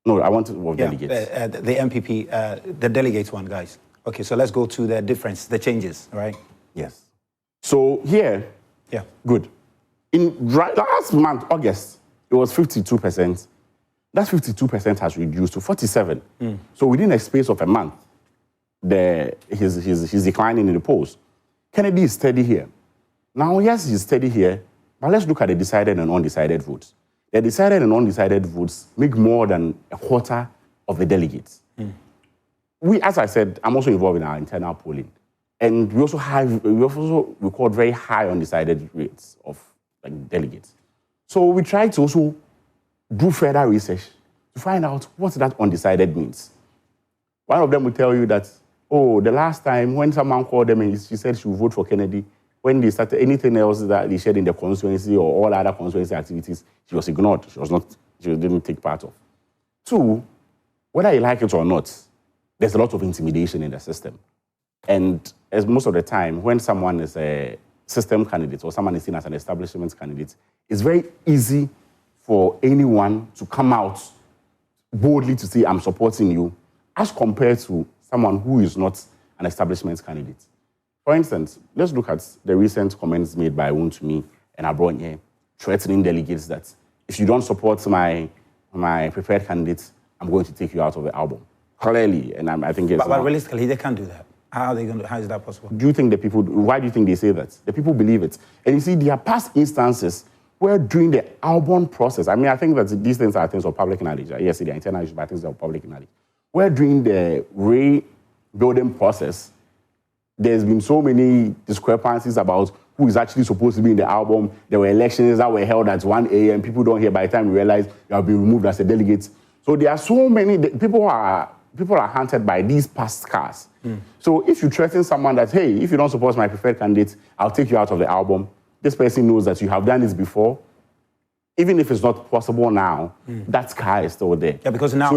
delegates. The NPP, the delegates one, guys. Okay, so let's go to the difference, the changes, right? Yes. So here, good. Last month, August, it was 52%. That 52% has reduced to 47%. So within a space of a month, he's declining in the polls. Kennedy is steady here. Now, yes, he's steady here, but let's look at the decided and undecided votes. The decided and undecided votes make more than a quarter of the delegates. As I said, I'm also involved in our internal polling. And we also record very high undecided rates of delegates. So we try to also do further research to find out what that undecided means. One of them will tell you that, oh, the last time when someone called them and she said she would vote for Kennedy, when they started anything else that they shared in the constituency or all other constituency activities, she was ignored. She didn't take part of. Two, whether you like it or not, there's a lot of intimidation in the system. And as most of the time, when someone is a system candidate or someone is seen as an establishment candidate, it's very easy for anyone to come out boldly to say, I'm supporting you, as compared to someone who is not an establishment candidate. For instance, let's look at the recent comments made by Wontumi and Abrone, threatening delegates that if you don't support my preferred candidate, I'm going to take you out of the album. Clearly, and I think it's... But realistically, they can't do that. How is that possible? Why do you think they say that? The people believe it. And you see, there are past instances where during the album process, I think that these things are things of public knowledge. Yes, they are internal issues, but things are public knowledge. Where during the rebuilding process, there's been so many discrepancies about who is actually supposed to be in the album. There were elections that were held at 1 a.m. People don't hear by the time you realize you have been removed as a delegate. So there are so many, people are hunted by these past scars. So if you threaten someone that, hey, if you don't support my preferred candidate, I'll take you out of the album, this person knows that you have done this before. Even if it's not possible now, that scar is still there. Yeah, because now so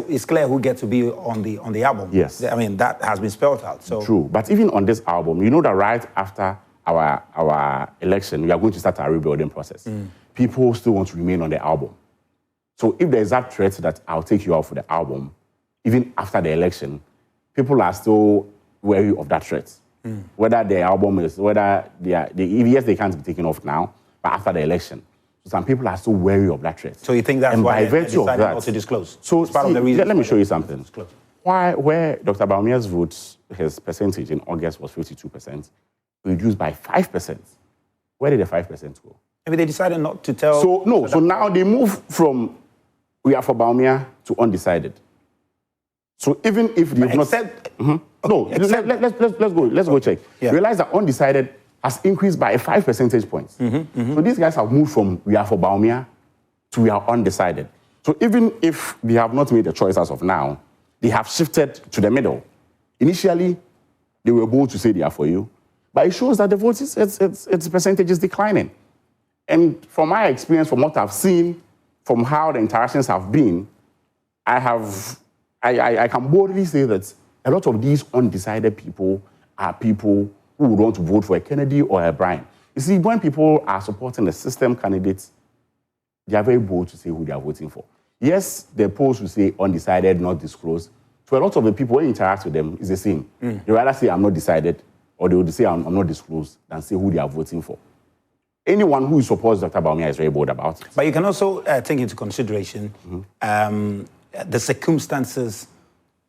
it's clear who gets to be on the album. Yes. I mean, that has been spelled out. So. True. But even on this album, you know that right after our election, we are going to start our rebuilding process. People still want to remain on the album. So if there's that threat that I'll take you out for the album, even after the election, people are still wary of that threat. Whether the album is, yes, they can't be taken off now, but after the election. So some people are still wary of that threat. So you think that's why they decided not to disclose? So it's part of the reason. Let me show you something. Where Dr. Bawumia's votes, his percentage in August was 52%, reduced by 5%. Where did the 5% go? Maybe they decided not to tell. So now they move from we are for Bawumia to undecided. So even if they've not said, let's go check. Yeah. Realize that undecided has increased by 5 percentage points. So these guys have moved from we are for Bawumia to we are undecided. So even if they have not made a choice as of now, they have shifted to the middle. Initially, they were bold to say they are for you, but it shows that the vote its percentage is declining. And from my experience, from what I've seen, from how the interactions have been, I can boldly say that a lot of these undecided people are people who would want to vote for a Kennedy or a Bryan. You see, when people are supporting a system candidate, they are very bold to say who they are voting for. Yes, the polls will say undecided, not disclosed. So a lot of the people, when you interact with them, it's the same. They rather say I'm not decided, or they would say I'm not disclosed, than say who they are voting for. Anyone who supports Dr. Bawumia is very bold about it. But you can also take into consideration the circumstances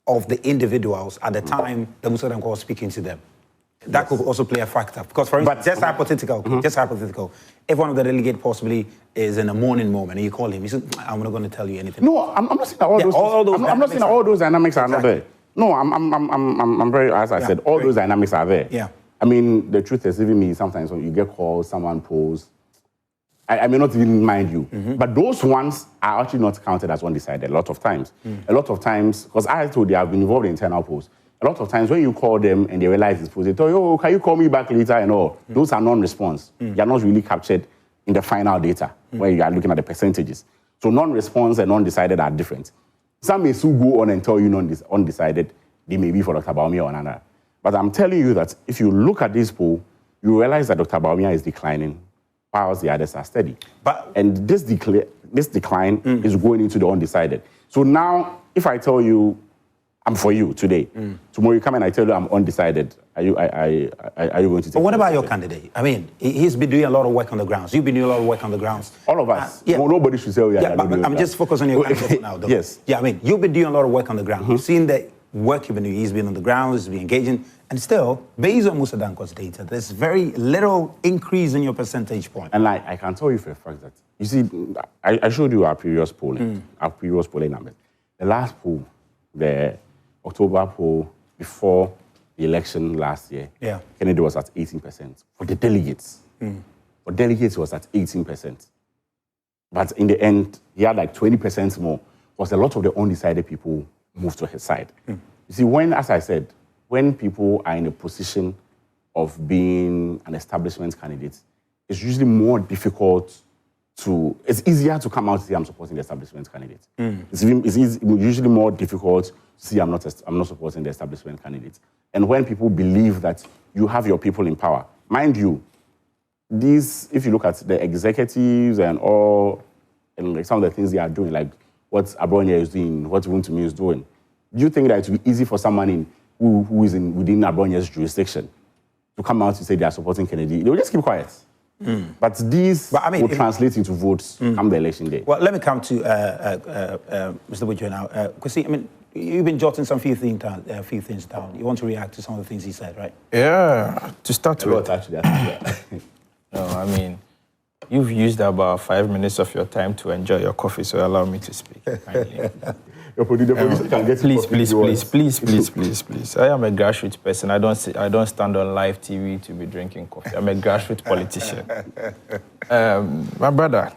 of the individuals at the time the Muslim was speaking to them. That could also play a factor. Because, for instance, just hypothetical, if one of the delegates possibly is in a mourning moment and you call him, he says, I'm not going to tell you anything. No, I'm not saying that I'm not saying that all those dynamics are not there. No, I'm very, as I said, all those dynamics are there. Yeah. I mean, the truth is, even me, sometimes when you get called, someone pulls, I may not even mind you. But those ones are actually not counted as undecided a lot of times. A lot of times, because I told you, I've been involved in internal polls. A lot of times when you call them and they realize it's polls, they tell you, oh, can you call me back later and all. Those are non-response. They are not really captured in the final data where you are looking at the percentages. So non-response and undecided are different. Some may still go on and tell you undecided. They may be for Dr. Bawumia or another. But I'm telling you that if you look at this poll, you realize that Dr. Bawumia is declining, whilst the others are steady. And this decline is going into the undecided. So now, if I tell you I'm for you today. Tomorrow you come and I tell you I'm undecided. Are you going to take? But what about your candidate? I mean, he's been doing a lot of work on the grounds. You've been doing a lot of work on the grounds. All of us. Nobody should say, oh, yeah, but I'm just focused on your candidate now, though. Yes. Yeah, I mean, you've been doing a lot of work on the ground. We've seen the work you've been doing. He's been on the ground, he's been engaging. And still, based on Musa Danko's data, there's very little increase in your percentage point. And I can tell you for a fact that, you see, I showed you our previous polling numbers. The last poll, the October poll before the election last year, Kennedy was at 18%. For the delegates, for delegates, it was at 18%. But in the end, he had like 20% more, because a lot of the undecided people moved to his side. You see, as I said, when people are in a position of being an establishment candidate, it's usually more difficult it's easier to come out and say I'm supporting the establishment candidate. It's usually more difficult to say I'm not supporting the establishment candidate. And when people believe that you have your people in power, mind you, if you look at the executives and like some of the things they are doing, like what Amoah is doing, what Wuntumi is doing, do you think that it would be easy for someone who is within Amoah's jurisdiction to come out to say they are supporting Kennedy? They will just keep quiet. But will translate into votes come the election day. Well, let me come to Mr. Butcher now. Kwesi, I mean, you've been jotting some few things down. You want to react to some of the things he said, right? Yeah, to start with. Actually, No, I mean, you've used about 5 minutes of your time to enjoy your coffee, so allow me to speak. Please. I am a grassroots person. I don't stand on live TV to be drinking coffee. I'm a grassroots politician. My brother,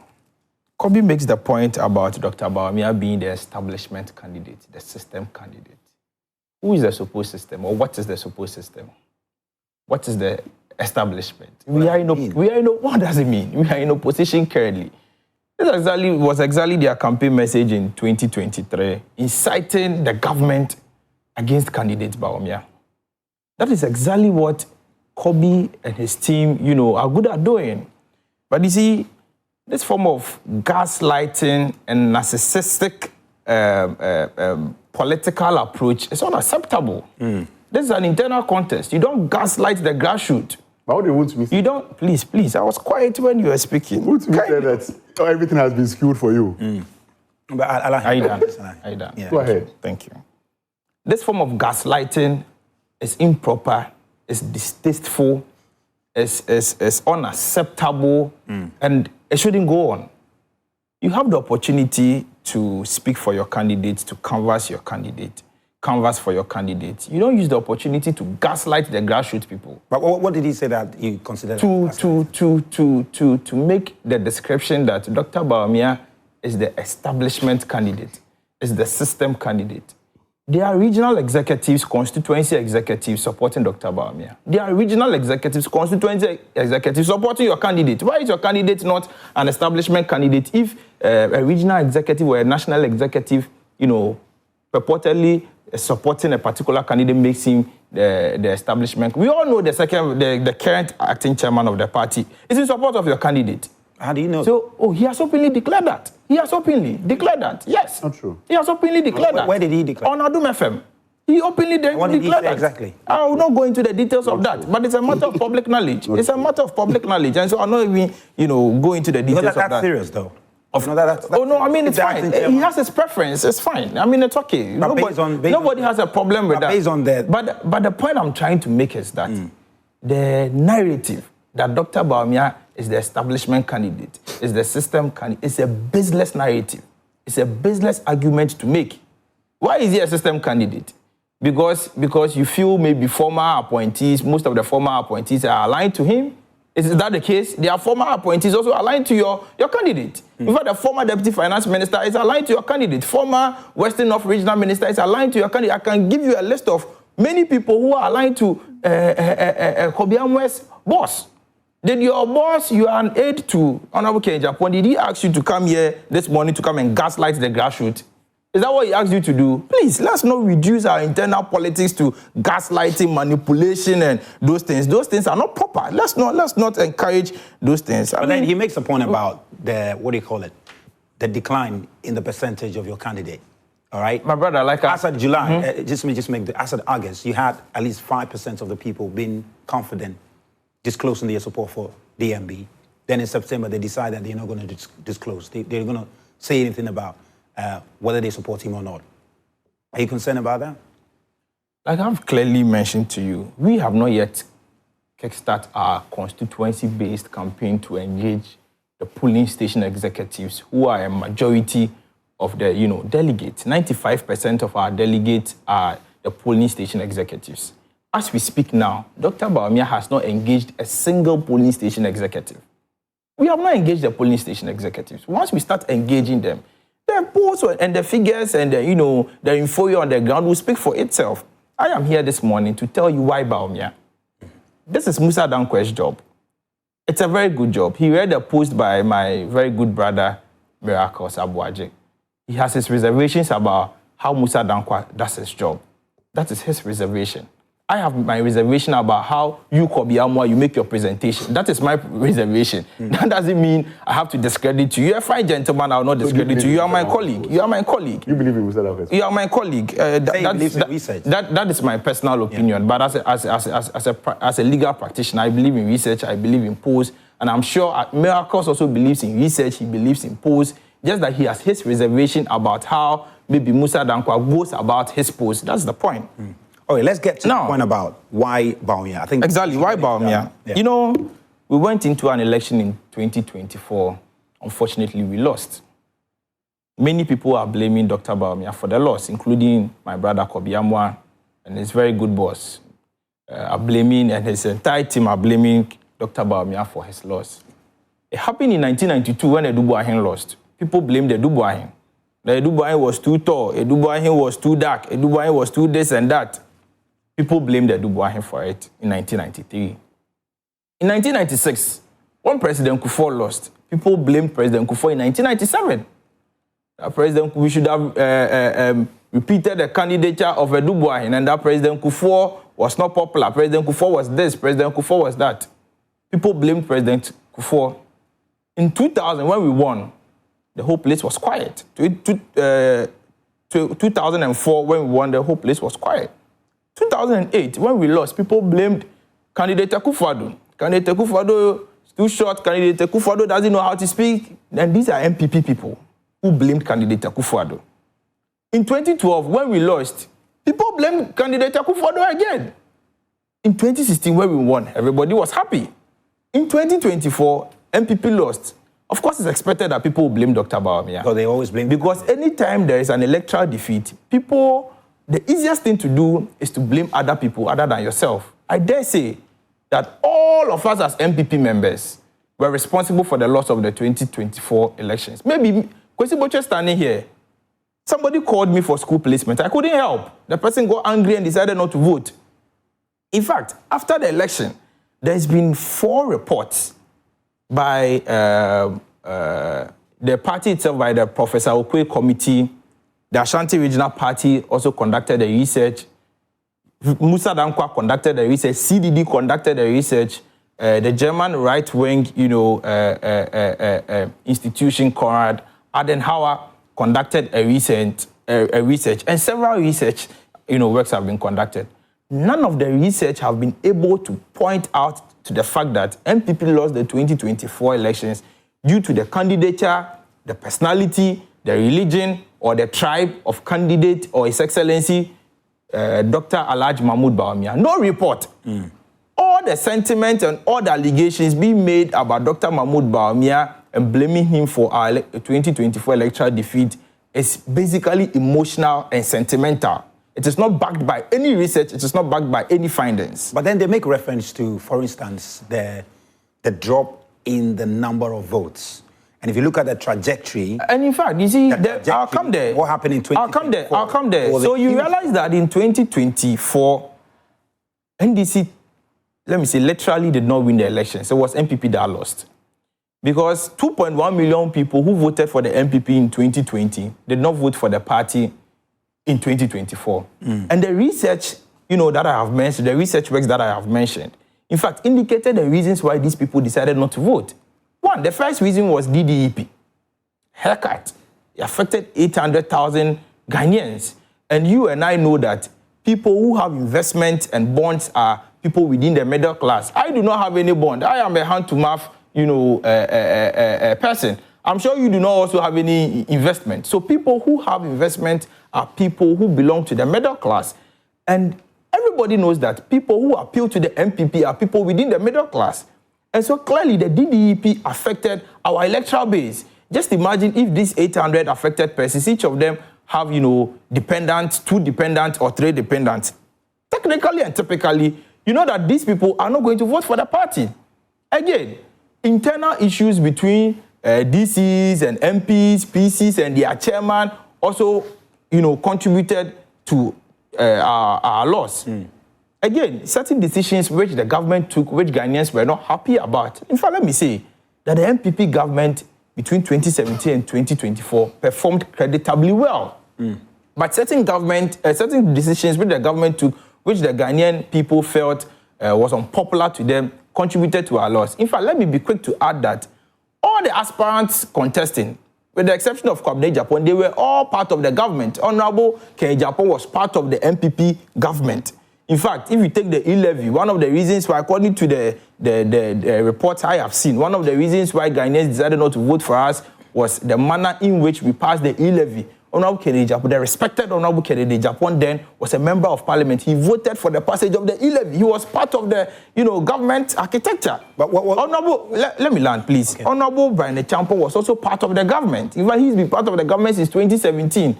Kobby makes the point about Dr. Bawumia being the establishment candidate, the system candidate. Who is the supposed system, or what is the supposed system? What is the establishment? What does it mean? We are in opposition currently. This was exactly their campaign message in 2023, inciting the government against candidate Bawumia. That is exactly what Kobby and his team, are good at doing. But you see, this form of gaslighting and narcissistic political approach is unacceptable. This is an internal contest. You don't gaslight the grassroots. But what do you want me? You don't, please. I was quiet when you were speaking. Want me say that everything has been skewed for you? But are you done? Yeah. Go ahead. Thank you. This form of gaslighting is improper, is distasteful, is unacceptable, and it shouldn't go on. You have the opportunity to speak for your candidate, to canvass for your candidate. You don't use the opportunity to gaslight the grassroots people. But what did he say that you consider to make the description that Dr. Bawumia is the establishment candidate, is the system candidate? There are regional executives, constituency executives supporting Dr. Bawumia. There are regional executives, constituency executives supporting your candidate. Why is your candidate not an establishment candidate if a regional executive or a national executive, purportedly supporting a particular candidate makes him the establishment? We all know the current acting chairman of the party is in support of your candidate. How do you know? So, he has openly declared that. Yes. Not true. He has openly declared that. Where did he declare? On Adum FM. He openly declared what did he say that. Exactly. I will not go into the details of that, but it's a matter of public knowledge. And so I'll not even, go into the details of that. That's serious, though. It's fine. He has his preference. It's fine. I mean, it's okay. Nobody has a problem with that. Based on that. But the point I'm trying to make is that the narrative that Dr. Bawumia is the establishment candidate, is the system candidate, it's a business narrative. It's a business argument to make. Why is he a system candidate? Because you feel maybe former appointees, most of the former appointees are aligned to him. Is that the case? Their former appointees also aligned to your candidate. In fact, the former deputy finance minister is aligned to your candidate. Former Western North regional minister is aligned to your candidate. I can give you a list of many people who are aligned to Kobby Amoah's boss. Did your boss, you are an aide to Honorable Agyapong, did he ask you to come here this morning to come and gaslight the grassroots? Is that what he asked you to do? Please, let's not reduce our internal politics to gaslighting, manipulation, and those things. Those things are not proper. Let's not encourage those things. But then he makes a point about the decline in the percentage of your candidate. All right? My brother, like as of July, just make as of August, you had at least 5% of the people being confident disclosing their support for DMB. Then in September, they decided they're not going to disclose. They're going to say anything about whether they support him or not. Are you concerned about that? Like I've clearly mentioned to you, we have not yet kickstart our constituency-based campaign to engage the polling station executives, who are a majority of the, delegates. 95% of our delegates are the polling station executives. As we speak now, Dr. Bawumia has not engaged a single polling station executive. We have not engaged the polling station executives. Once we start engaging them, the polls and the figures and the info on the ground will speak for itself. I am here this morning to tell you why Bawumia. This is Musa Dankwa's job. It's a very good job. He read a post by my very good brother, Miracles Abuaje. He has his reservations about how Musa Dankwa does his job. That is his reservation. I have my reservation about how you, Kobby, Amoah, you make your presentation. That is my reservation. That doesn't mean I have to discredit you. You're a fine gentleman, I will not discredit you. You are my colleague. You are my colleague. You believe in Musa Dankwa? You are my colleague. That is my personal opinion. Yeah. But as a legal practitioner, I believe in research, I believe in polls, and I'm sure Miracles also believes in research, he believes in polls, just that he has his reservation about how maybe Musa Dankwa goes about his polls. That's the point. Okay, let's get to the point about why Bawumia. I think exactly why Bawumia. Yeah. We went into an election in 2024. Unfortunately, we lost. Many people are blaming Dr. Bawumia for the loss, including my brother Kobby Amoah and his very good boss. Are blaming, and his entire team are blaming Dr. Bawumia for his loss. It happened in 1992 when Edubuahin lost. People blamed Edubuahin. The Edubuahin was too tall, Edubuahin was too dark, Edubuahin was too this and that. People blamed Edubuahin for it in 1993. In 1996, when President Kufuor lost, people blamed President Kufuor in 1997. We should have repeated the candidature of Edubuahin, and that President Kufuor was not popular. President Kufuor was this, President Kufuor was that. People blamed President Kufuor. In 2000, when we won, the whole place was quiet. 2004, when we won, the whole place was quiet. 2008, when we lost, people blamed candidate Akufo-Addo. Candidate Akufo-Addo is too short, candidate Akufo-Addo doesn't know how to speak. And these are NPP people who blamed candidate Akufo-Addo. In 2012, when we lost, people blamed candidate Akufo-Addo again. In 2016, when we won, everybody was happy. In 2024, NPP lost. Of course, it's expected that people will blame Dr. Bawumia. So they always blame. Because anytime there is an electoral defeat, the easiest thing to do is to blame other people other than yourself. I dare say that all of us as NPP members were responsible for the loss of the 2024 elections. Maybe, Kwesi Botche standing here, somebody called me for school placement. I couldn't help. The person got angry and decided not to vote. In fact, after the election, there's been 4 reports by the party itself, by the Professor Okwe Committee. The Ashanti Regional Party also conducted the research. Musa Dankwa conducted the research. CDD conducted the research. The German right-wing, institution, Konrad Adenauer, conducted a research, and several research, works have been conducted. None of the research have been able to point out to the fact that NPP lost the 2024 elections due to the candidature, the personality, the religion, or the tribe of candidate or His Excellency Dr. Alhaji Mahmoud Bawumia. No report. All the sentiment and all the allegations being made about Dr. Mahmoud Bawumia and blaming him for our 2024 electoral defeat is basically emotional and sentimental. It is not backed by any research. It is not backed by any findings. But then they make reference to, for instance, the drop in the number of votes. And if you look at the trajectory... And in fact, you see, I'll come there. What happened in 2024? I'll come there. So you realize that in 2024, NDC, let me say, literally did not win the election. So it was NPP that lost. Because 2.1 million people who voted for the NPP in 2020 did not vote for the party in 2024. And the research, that I have mentioned, the research works that I have mentioned, in fact, indicated the reasons why these people decided not to vote. One, the first reason was DDEP. Haircut. It affected 800,000 Ghanaians. And you and I know that people who have investment and bonds are people within the middle class. I do not have any bond. I am a hand-to-mouth, person. I'm sure you do not also have any investment. So people who have investment are people who belong to the middle class. And everybody knows that people who appeal to the NPP are people within the middle class. And so clearly the DDEP affected our electoral base. Just imagine if these 800 affected persons, each of them have, dependents, 2 dependents or 3 dependents. Technically and typically, you know that these people are not going to vote for the party. Again, internal issues between DCs and MPs, PCs and their chairman also, contributed to our loss. Again, certain decisions which the government took, which Ghanaians were not happy about. In fact, let me say that the NPP government between 2017 and 2024 performed creditably well. But certain decisions which the government took, which the Ghanaian people felt was unpopular to them, contributed to our loss. In fact, let me be quick to add that all the aspirants contesting, with the exception of Kobby Agyapong, they were all part of the government. Honorable Agyapong was part of the NPP government. In fact, if you take the e-levy, one of the reasons why, according to the reports I have seen, one of the reasons why Ghanaians decided not to vote for us was the manner in which we passed the e-levy. Honorable Agyapong, the respected Honorable Agyapong then was a member of parliament. He voted for the passage of the e-levy. He was part of the, government architecture. But Honorable, let me land, please. Okay. Honorable Bryan was also part of the government. In fact, he's been part of the government since 2017.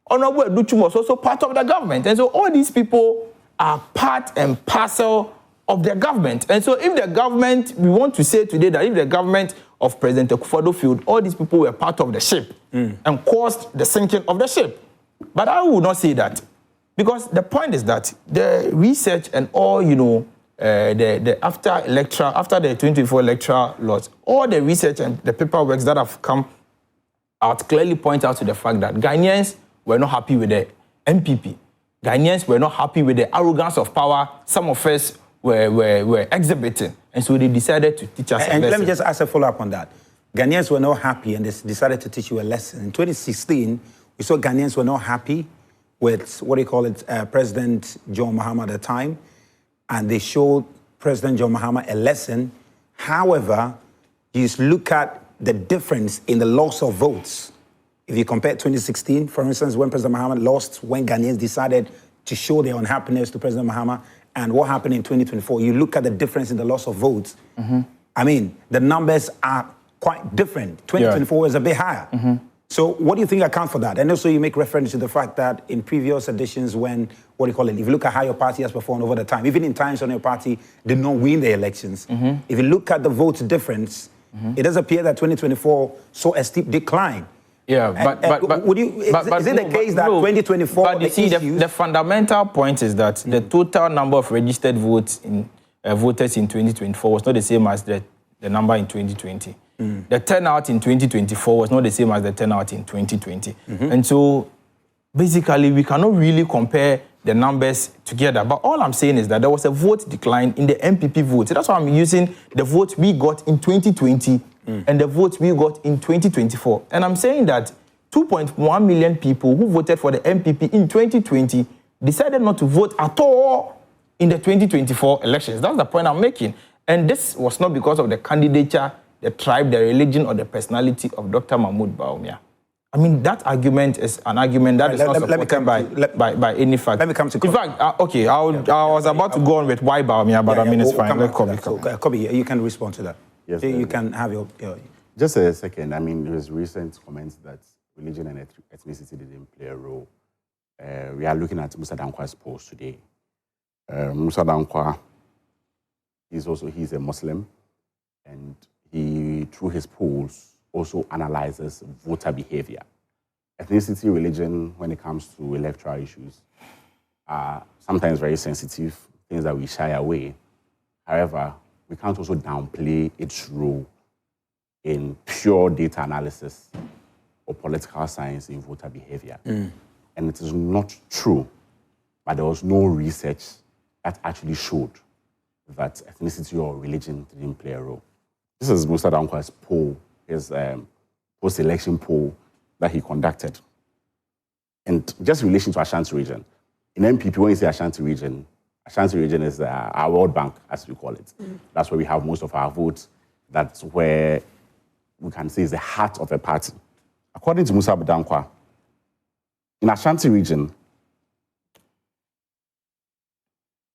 Honorable Educhum was also part of the government. And so all these people are part and parcel of the government. And so if the government, we want to say today that if the government of President Akufo-Addo failed, all these people were part of the ship and caused the sinking of the ship. But I will not say that, because the point is that the research and all, the after the 2024 electoral laws, all the research and the paperwork that have come out clearly point out to the fact that Ghanaians were not happy with the NPP. Ghanaians were not happy with the arrogance of power some of us were exhibiting. And so they decided to teach us a lesson. And let me just ask a follow-up on that. Ghanaians were not happy and they decided to teach you a lesson. In 2016, we saw Ghanaians were not happy with, President John Mahama at the time. And they showed President John Mahama a lesson. However, you just look at the difference in the loss of votes. If you compare 2016, for instance, when President Mahama lost, when Ghanaians decided to show their unhappiness to President Mahama, and what happened in 2024, you look at the difference in the loss of votes. I mean, the numbers are quite different. 2024 was a bit higher. So what do you think accounts for that? And also you make reference to the fact that in previous editions when, if you look at how your party has performed over the time, even in times when your party did not win the elections, if you look at the votes difference, it does appear that 2024 saw a steep decline. Yeah, is it the case that 2024... But you see, the fundamental point is that the total number of registered votes in voters in 2024 was not the same as the number in 2020. The turnout in 2024 was not the same as the turnout in 2020. And so, basically, we cannot really compare the numbers together. But all I'm saying is that there was a vote decline in the NPP votes. That's why I'm using the votes we got in 2020 and the votes we got in 2024. And I'm saying that 2.1 million people who voted for the NPP in 2020 decided not to vote at all in the 2024 elections. That's the point I'm making. And this was not because of the candidature, the tribe, the religion, or the personality of Dr. Mahmoud Bawumia. I mean, that argument is an argument that is not supported by any fact. Let me come to Kobby. In fact, I was about to go on with why Bawumia, but I mean, it's fine. Let Kobby come. Kobby, you can respond to that. Yes, you can have your... Just a second. I mean, there was recent comments that religion and ethnicity didn't play a role. We are looking at Musa Dankwa's post today. Musa Dankwa, he's a Muslim, and he, through his polls, also analyzes voter behavior. Ethnicity, religion, when it comes to electoral issues, are sometimes very sensitive, things that we shy away. However, we can't also downplay its role in pure data analysis or political science in voter behavior. And it is not true, but there was no research that actually showed that ethnicity or religion didn't play a role. This is Musa Dankwa's poll, his post-election poll that he conducted. And just in relation to Ashanti region, in NPP, when you say Ashanti region is our World Bank, as we call it. That's where we have most of our votes. That's where we can say is the heart of a party. According to Musa Budankwa, in Ashanti region,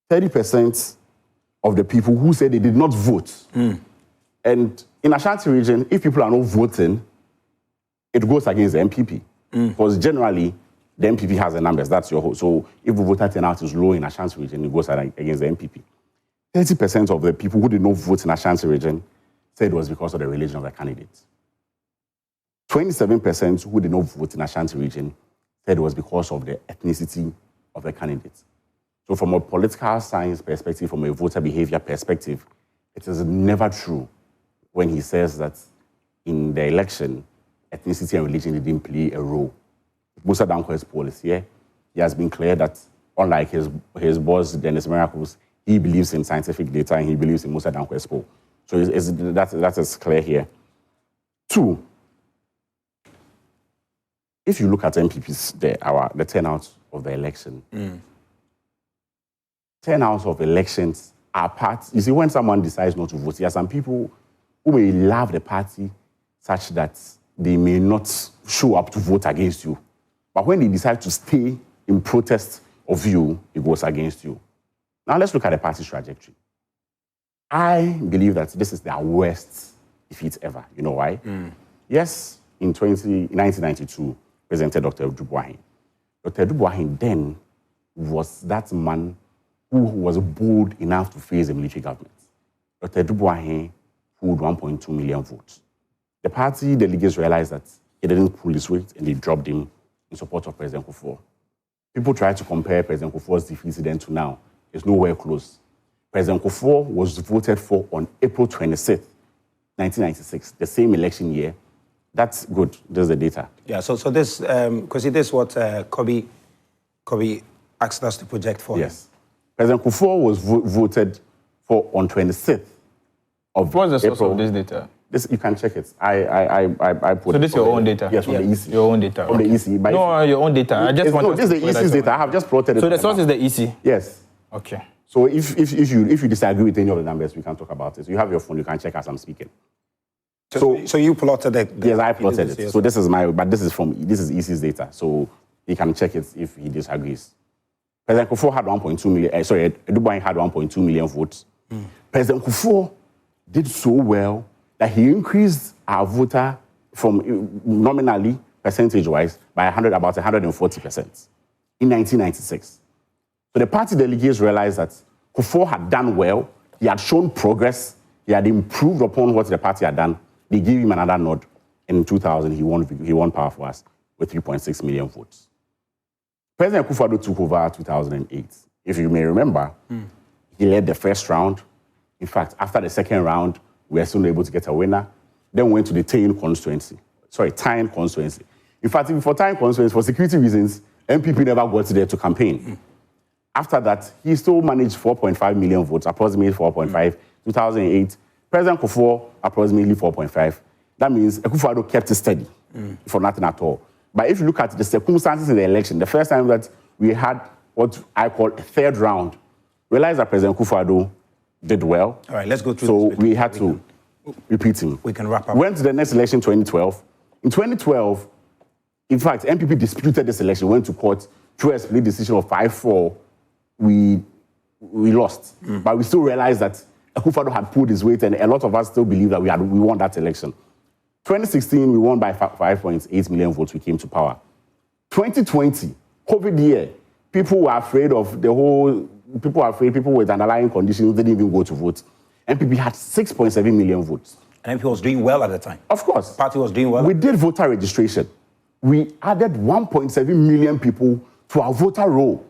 30% of the people who said they did not vote. And in Ashanti region, if people are not voting, it goes against the NPP. Because generally, the NPP has the numbers. That's your whole. So if the voter turnout is low in Ashanti region, it goes against the NPP. 30% of the people who did not vote in Ashanti region said it was because of the religion of the candidate. 27% who did not vote in Ashanti region said it was because of the ethnicity of the candidate. So from a political science perspective, from a voter behavior perspective, it is never true when he says that in the election, ethnicity and religion didn't play a role. Musa Dankwa's policy, he has been clear that unlike his boss, Dennis Miracles, he believes in scientific data and he believes in Musa Dankwa's poll. So that is clear here. 2, if you look at MPPs, the turnout of the election, turnout of elections are part. You see, when someone decides not to vote, there are some people who may love the party such that they may not show up to vote against you. But when they decide to stay in protest of you, it goes against you. Now let's look at the party's trajectory. I believe that this is their worst defeat ever. You know why? Yes, in 1992, presented Dr. Agyapong. Dr. Agyapong then was that man who was bold enough to face the military government. Dr. Agyapong pulled 1.2 million votes. The party delegates realized that he didn't pull his weight and they dropped him in support of President Kufuor. People try to compare President Kufuor's defeat then to now. It's nowhere close. President Kufuor was voted for on April 26th, 1996, the same election year. That's good. There's the data. Yeah, so this, because it is what Kobby asked us to project for. Yes. President Kufuor was voted for on 26th of April. What's the source of this data? This, you can check it. I put. So this is your own data? Yes, from the EC. Your own data. From the EC. But No, your own data. I just want no, this is the EC's data. I have just plotted it. So the source is the EC? Yes. Okay. So if you disagree with any of the numbers, we can talk about it. So you have your phone, you can check as I'm speaking. So you plotted the yes, I plotted it. So this is this is EC's data. So he can check it if he disagrees. President Kufuor had 1.2 million. Agyapong had 1.2 million votes. President Kufuor did so well that he increased our voter from nominally, percentage-wise, by about 140% in 1996. So the party delegates realized that Kufuor had done well, he had shown progress, he had improved upon what the party had done. They gave him another nod. In 2000, he won power for us with 3.6 million votes. President Kufuor took over 2008. If you may remember, he led the first round. In fact, after the second round, we were still able to get a winner. Then we went to the Tyne constituency. In fact, for Tyne constituency, for security reasons, NPP never got there to campaign. After that, he still managed 4.5 million votes, approximately 4.5. 2008, President Kufuor, approximately 4.5. That means Akufo-Addo kept it steady for nothing at all. But if you look at the circumstances in the election, the first time that we had what I call a third round, realize that President Akufo-Addo did well. All right, let's go through so this. We had to repeat him. We can wrap up. Went to the next election, 2012. In 2012, in fact, NPP disputed this election, went to court, through a split decision of 5-4. We lost. But we still realized that Akufo-Addo had pulled his weight, and a lot of us still believe that we won that election. 2016, we won by 5.8 million votes. We came to power. 2020, COVID year, people were afraid of the whole. People were afraid. People with underlying conditions didn't even go to vote. NPP had 6.7 million votes. And NPP was doing well at the time. Of course. The party was doing well. We did voter registration. We added 1.7 million people to our voter roll.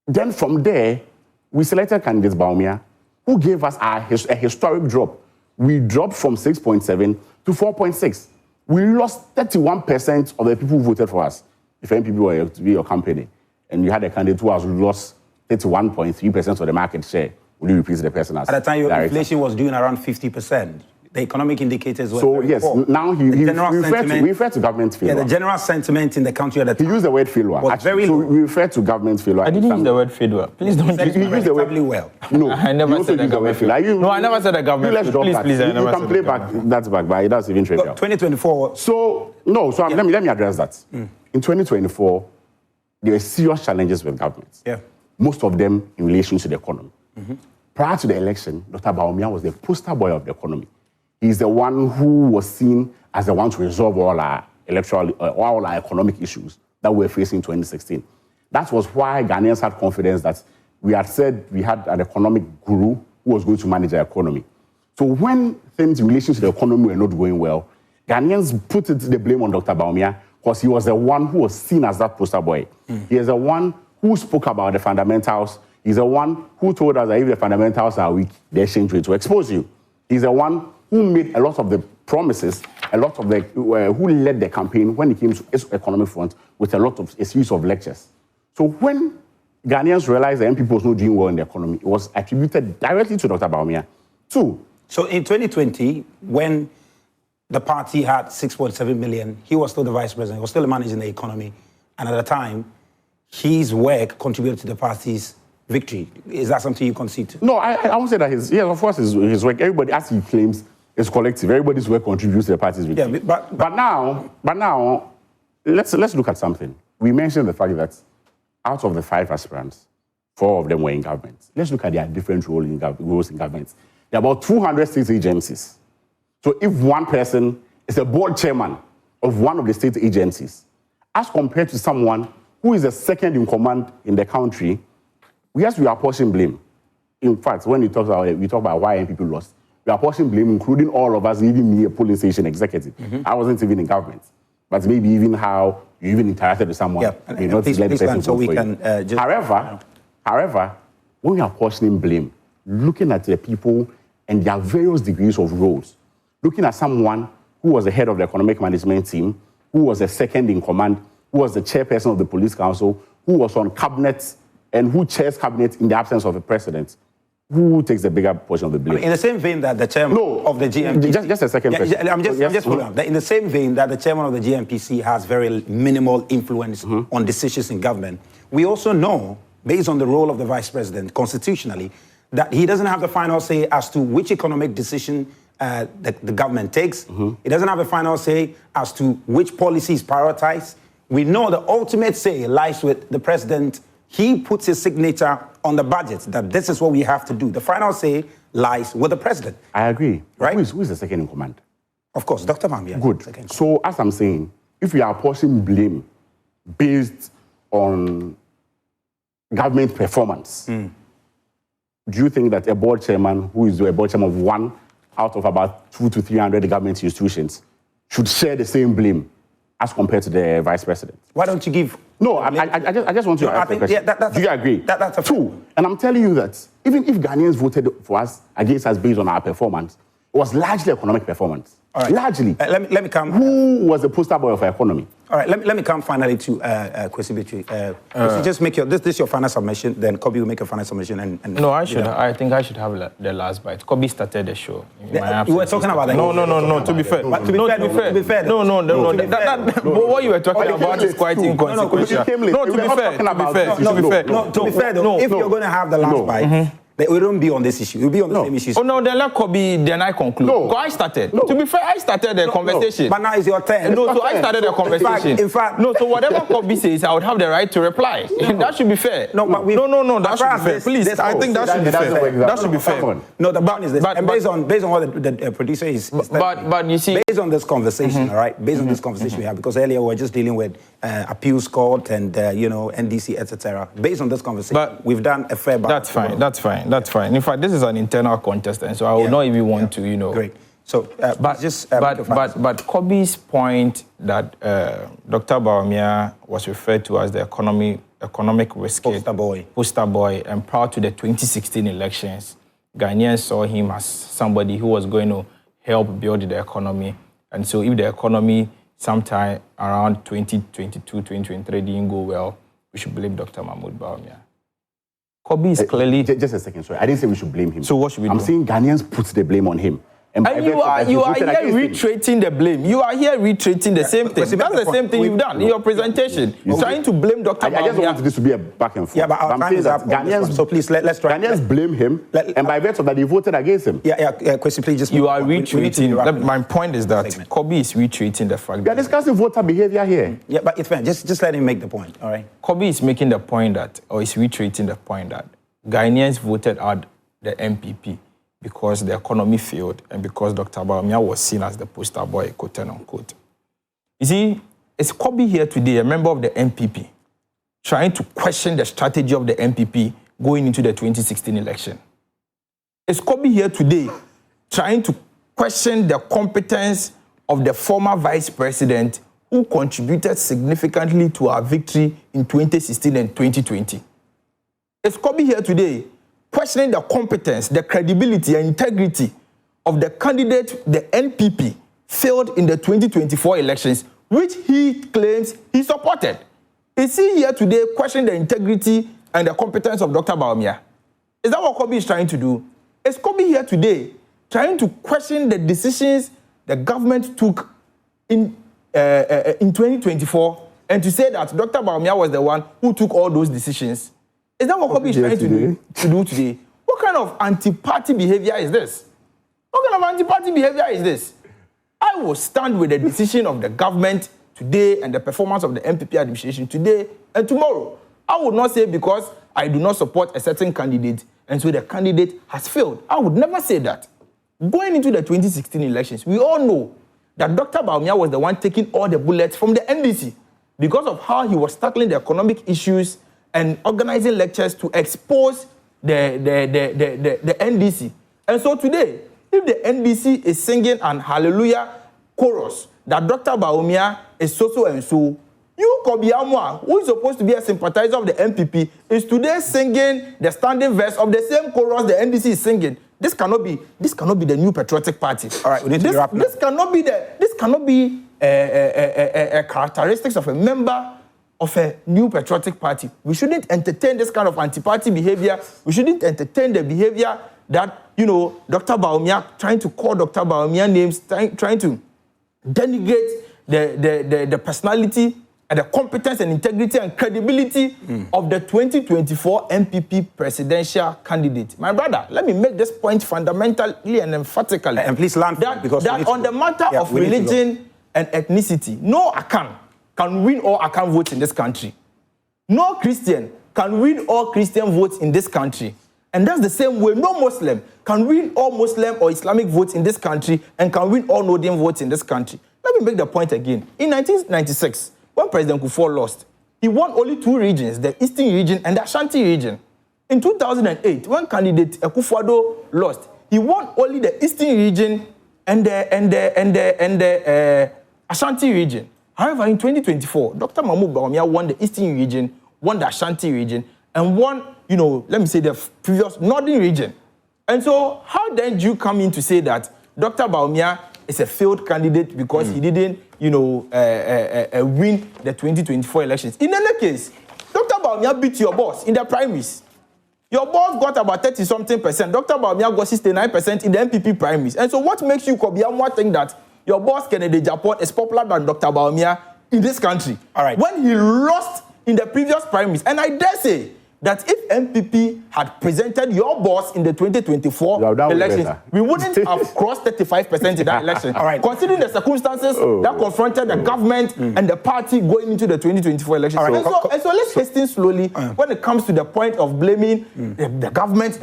Then from there, we selected candidates Baumia, who gave us a historic drop. We dropped from 6.7 to 4.6. We lost 31% of the people who voted for us. If NPP were to be your company, and you had a candidate who has lost 31.3% of the market share, would you replace the person as at the time, your director? inflation was doing around 50%. the economic indicators were So very yes, poor. now he general sentiment- referred to government failure. Yeah, the general sentiment in the country at the He time used the word failure. was Actually. very So low. we refer to government failure. I didn't use the word failure. Please don't said use it my use the word remarkably well. No, I never you also said the use the word government failure. No, I never said the government You left it off Please, that. please, I You never can said play the back that's back, but that's even trivial. 2024. So no, so let me address that. In 2024, there were serious challenges with governments. Yeah. Most of them in relation to the economy. Prior to the election, Dr. Bawumia was the poster boy of the economy. He's the one who was seen as the one to resolve all our all our economic issues that we were facing in 2016. That was why Ghanaians had confidence that we had said we had an economic guru who was going to manage the economy. So when things in relation to the economy were not going well, Ghanaians put the blame on Dr. Bawumia because he was the one who was seen as that poster boy. He is the one who spoke about the fundamentals. He's the one who told us that if the fundamentals are weak, the exchange rate will expose you. He's the one who made a lot of the promises, a lot of the who led the campaign when it came to its economic front with a series of lectures. So when Ghanaians realized the NPP was not doing well in the economy, it was attributed directly to Dr. Bawumia. Two. So in 2020, when the party had 6.7 million, he was still the vice president, he was still managing the economy. And at the time, his work contributed to the party's victory. Is that something you concede to? No, I won't say that yes, of course, his work, everybody, as he claims, is collective. Everybody's work contributes to the party's victory. Yeah, but now, let's look at something. We mentioned the fact that out of the 5 aspirants, 4 of them were in government. Let's look at their different roles in government. There are about 200 state agencies. So if one person is a board chairman of one of the state agencies, as compared to someone who is the second in command in the country, yes, we are apportioning blame. In fact, when we talk about why NPP lost, we are apportioning blame, including all of us, even me, a polling station executive. I wasn't even in government. But maybe even how you even interacted with someone. Yeah, not please, let the person so we vote for can you. just... However, when we are apportioning blame, looking at the people and their various degrees of roles, looking at someone who was the head of the economic management team, who was the second in command, who was the chairperson of the police council, who was on cabinet and who chairs cabinet in the absence of a president, who takes the bigger portion of the blame? In the same vein that the chairman of the GMPC... Just a second question. I'm just following up. In the same vein that the chairman of the GMPC has very minimal influence on decisions in government, we also know, based on the role of the vice president constitutionally, that he doesn't have the final say as to which economic decision the government takes. He doesn't have a final say as to which policies prioritize. We know the ultimate say lies with the president. He puts his signature on the budget that this is what we have to do. The final say lies with the president. I agree. Right? Who is the second in command? Of course, Dr. Bawumia. Good. So, as I'm saying, if we are apportioning blame based on government performance, do you think that a board chairman who is a board chairman of one out of about 200 to 300 government institutions should share the same blame as compared to the vice president? Why don't you give... No, I just want to ask a question. Do you agree? That's a... Two, and I'm telling you that even if Ghanaians voted for us, against us based on our performance, it was largely economic performance. All right. Largely. Let me come... Who was the poster boy of our economy? All right, let me come finally to Kwesi Bitri. Just make this is your final submission, then Kobby will make a final submission. And no, I think I should have the last bite. Kobby started the show. You were talking about that. No, to be fair. To be fair. No. What you were talking about is quite inconsequential. To be fair, though, if you're going to have the last bite, we don't be on this issue. We'll be on the same issue. Oh, no, then let Kobby, then I conclude. No. I started. No. To be fair, I started the conversation. But now it's your turn. No, so I started the conversation. In fact, no, so whatever Kobby says, I would have the right to reply. That should be fair. No, that should be fair. Please, I think that should be fair. That should be fair. No, the point is this. And based on what the producer is but you see... Based on this conversation, all right? Based on this conversation we have, because earlier we were just dealing with appeals court and, NDC, etc. Based on this conversation, we've done a fair... That's fine. In fact, this is an internal contest, and so I would not even want to, Great. So, but Kobby's point that Dr. Bawumia was referred to as the economic risk poster boy, and prior to the 2016 elections, Ghanaians saw him as somebody who was going to help build the economy. And so, if the economy sometime around 2022, 2023 didn't go well, we should blame Dr. Mahmoud Bawumia. Kobby is clearly... Just a second, sorry. I didn't say we should blame him. So what should we do? I'm saying Ghanaians put the blame on him. And you are here reiterating the blame. You are here reiterating the same thing. That's the same thing you've done in your presentation. You're trying to blame Dr. I just want this to be a back and forth. Yeah, but our time is up. Ghanaians, so please, let's try. Ghanaians blame him, and by virtue of that, they voted against him. Kwesi, please just... You are reiterating... My point is that Kobby is reiterating the fact that... We are discussing voter behavior here. Yeah, but it's fine. Just let him make the point, all right? Kobby is making the point that, or is reiterating the point that Ghanaians voted out the NPP because the economy failed and because Dr. Bawumia was seen as the poster boy, quote unquote. You see, is Kobby here today, a member of the NPP, trying to question the strategy of the NPP going into the 2016 election? Is Kobby here today trying to question the competence of the former vice president who contributed significantly to our victory in 2016 and 2020? Is Kobby here today questioning the competence, the credibility, and integrity of the candidate the NPP failed in the 2024 elections, which he claims he supported? Is he here today questioning the integrity and the competence of Dr. Bawumia? Is that what Kobby is trying to do? Is Kobby here today trying to question the decisions the government took in 2024 and to say that Dr. Bawumia was the one who took all those decisions? Is that what Kobby is trying to do today? What kind of anti-party behavior is this? What kind of anti-party behavior is this? I will stand with the decision of the government today and the performance of the NPP administration today and tomorrow. I would not say because I do not support a certain candidate and so the candidate has failed. I would never say that. Going into the 2016 elections, we all know that Dr. Bawumia was the one taking all the bullets from the NDC because of how he was tackling the economic issues and organizing lectures to expose the NDC. And so today, if the NDC is singing an hallelujah chorus that Dr. Bawumia is so and so, you, Kobby Amoah, who is supposed to be a sympathizer of the NPP, is today singing the standing verse of the same chorus the NDC is singing. This cannot be the new patriotic party. All right, we need to wrap up. This cannot be a characteristics of a member of a new patriotic party. We shouldn't entertain this kind of anti-party behavior. We shouldn't entertain the behavior that, Dr. Bawumia, trying to call Dr. Bawumia names, trying to denigrate the personality and the competence and integrity and credibility of the 2024 NPP presidential candidate. My brother, let me make this point fundamentally and emphatically. And please land that on the matter of religion and ethnicity, no Akan can win all Akan votes in this country. No Christian can win all Christian votes in this country. And that's the same way no Muslim can win all Muslim or Islamic votes in this country and can win all Northern votes in this country. Let me make the point again. In 1996, when President Kufuor lost, he won only two regions, the Eastern region and the Ashanti region. In 2008, when candidate Kufuor lost, he won only the Eastern region and the Ashanti region. However, in 2024, Dr. Mahmoud Bawumia won the Eastern region, won the Ashanti region, and won, let me say the previous Northern region. And so, how then do you come in to say that Dr. Bawumia is a failed candidate because he didn't, win the 2024 elections? In any case, Dr. Bawumia beat your boss in the primaries. Your boss got about 30-something%. Dr. Bawumia got 69% in the NPP primaries. And so, what makes you, Kobby Amoah, think that your boss, Kennedy Agyapong, is popular than Dr. Bawumia in this country? All right. When he lost in the previous primaries, and I dare say that if NPP had presented your boss in the 2024 elections, we wouldn't have crossed 35% in that election. All right. Considering the circumstances that confronted the government and the party going into the 2024 elections. All right. And so let's hasten slowly when it comes to the point of blaming the government,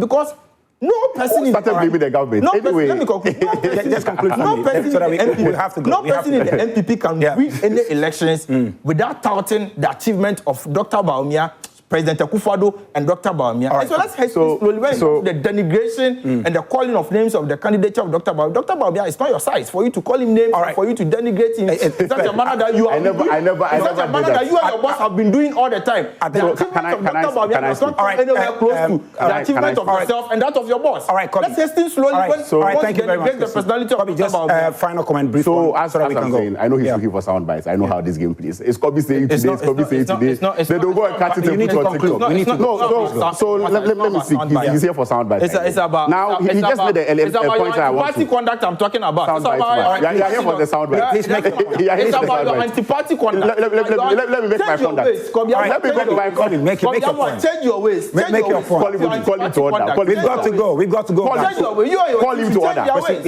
because no person in the government. Anyway, let me conclude. Just conclude. No person in the NPP, no person in the NPP can win any elections without touting the achievement of Dr. Bawumia, President Akufo-Addo, and Dr. Bawumia. Right. So let's head slowly when it comes to the denigration and the calling of names of the candidature of Dr. Bawumia. Dr. Bawumia, it's not your size for you to call him names, for you to denigrate him. In such a manner that you are that you and your boss have been doing all the time. The achievement of Dr. Bawumia does not come anywhere close to the achievement of yourself and that of your boss. All right, Kobby. Let's hasten slowly when thank you very much. The personality of Dr. Bawumia. Final comment, brief. So as I'm saying, I know he's looking for sound bites. I know how this game plays. Is Kobby saying today? Is Kobby saying today? They don't go and cut it and put on conclude. TikTok. We need to No, so let me see. He's here for soundbite. It's about now. He just made a point I want anti-party to. conduct I'm talking about. Soundbite. You're here for the soundbite. Please make your point. It's about your anti-party conduct. Let me make my conduct. Let me make my conduct. Make your point. Change your ways. Make your point. Call him to order. We've got to go. We've got to go. Call him to order.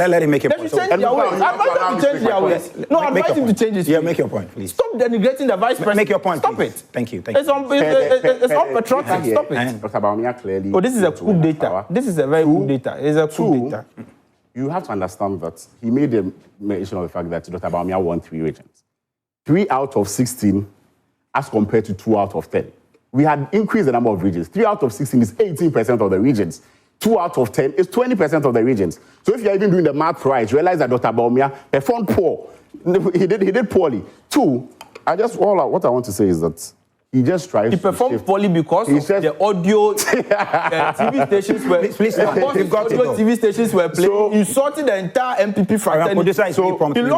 Let him make a point. Change their ways. Advise him to change their ways. No, advise him to change his ways. Yeah, make your point, please. Stop denigrating the vice president. Make your point. Stop please. it. Thank you. It's unpatriotic. Stop it. Dr. Bawumia clearly. Oh, this is a coup d'etat. This is a very coup d'etat. It's a coup d'etat. You have to understand that he made a mention of the fact that Dr. Bawumia won 3 regions. 3 out of 16 as compared to 2 out of 10. We had increased the number of regions. 3 out of 16 is 18% of the regions. 2 out of 10 is 20% of the regions. So if you're even doing the math right, realize that Dr. Bawumia performed poor. He did poorly. 2, what I want to say is that he just tries to performed poorly because of the audio TV stations were TV stations were playing. So, insulting the entire NPP fraternity. You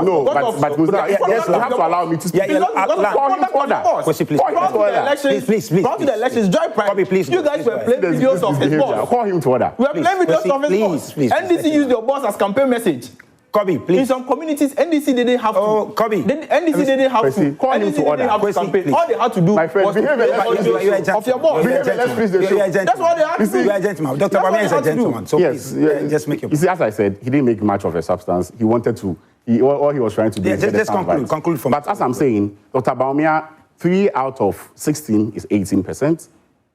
have to allow me to speak. Call him to order. Please. Brought to the elections, join Prime. Please. You guys were playing videos of his boss. Call him to order. We are playing videos of his boss. NDC used your boss as campaign message. Kobby, please. In some communities, NDC didn't have to. Oh, Kobby. NDC didn't have to. Call him to order. Campaign. All they had to do my friend, was to play of your boss. That's what they had to do. You are a gentleman. Dr. Bawumia is a gentleman. So yes, please, just make your point. You see, as I said, he didn't make much of a substance. He wanted to. All he was trying to do is just conclude for me. But as I'm saying, Dr. Bawumia, 3 out of 16 is 18%.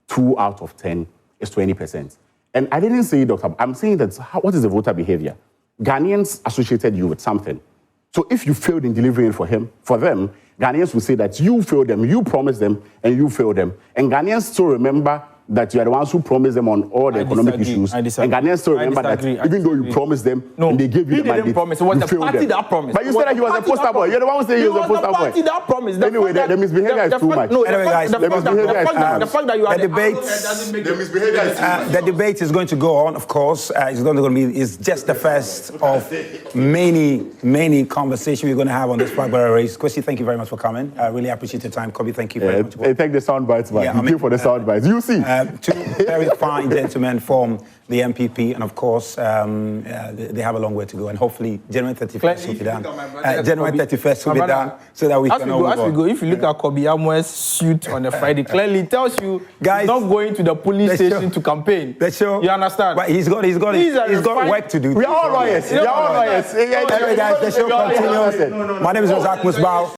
2 out of 10 is 20%. And I didn't say, I'm saying that what is the voter behavior? Ghanaians associated you with something. So if you failed in delivering for them, Ghanaians will say that you failed them, you promised them, and you failed them. And Ghanaians still remember that you are the ones who promised them on all the economic issues. And Ghanaians still remember that even though you promised them and they gave you the mandate, promise. It was the party that promised. But you said that he was a poster boy. You're the one who said he was a poster boy. The party that promised. Anyway, the misbehavior is too much. Anyway, guys, the fact that you are the debate is going to go on, of course. It's just the first of many conversations we're going to have on this Flagbearer race. Kwesi, thank you very much for coming. I really appreciate your time. Kobby, thank you very much. Thank the sound bites, man. Yeah, Thank you for the sound bites. You see. 2 very fine gentlemen from the NPP, and of course, they have a long way to go, and hopefully January 31st will be done. January 31st will be done, so that we can all As we go, if you look at Kobby Amoah's suit on a Friday, clearly tells you guys, he's not going to the police station to campaign. You understand? But he's got work to do. We are all lawyers. Anyway, guys, the show continues. My name is Razak Musbao.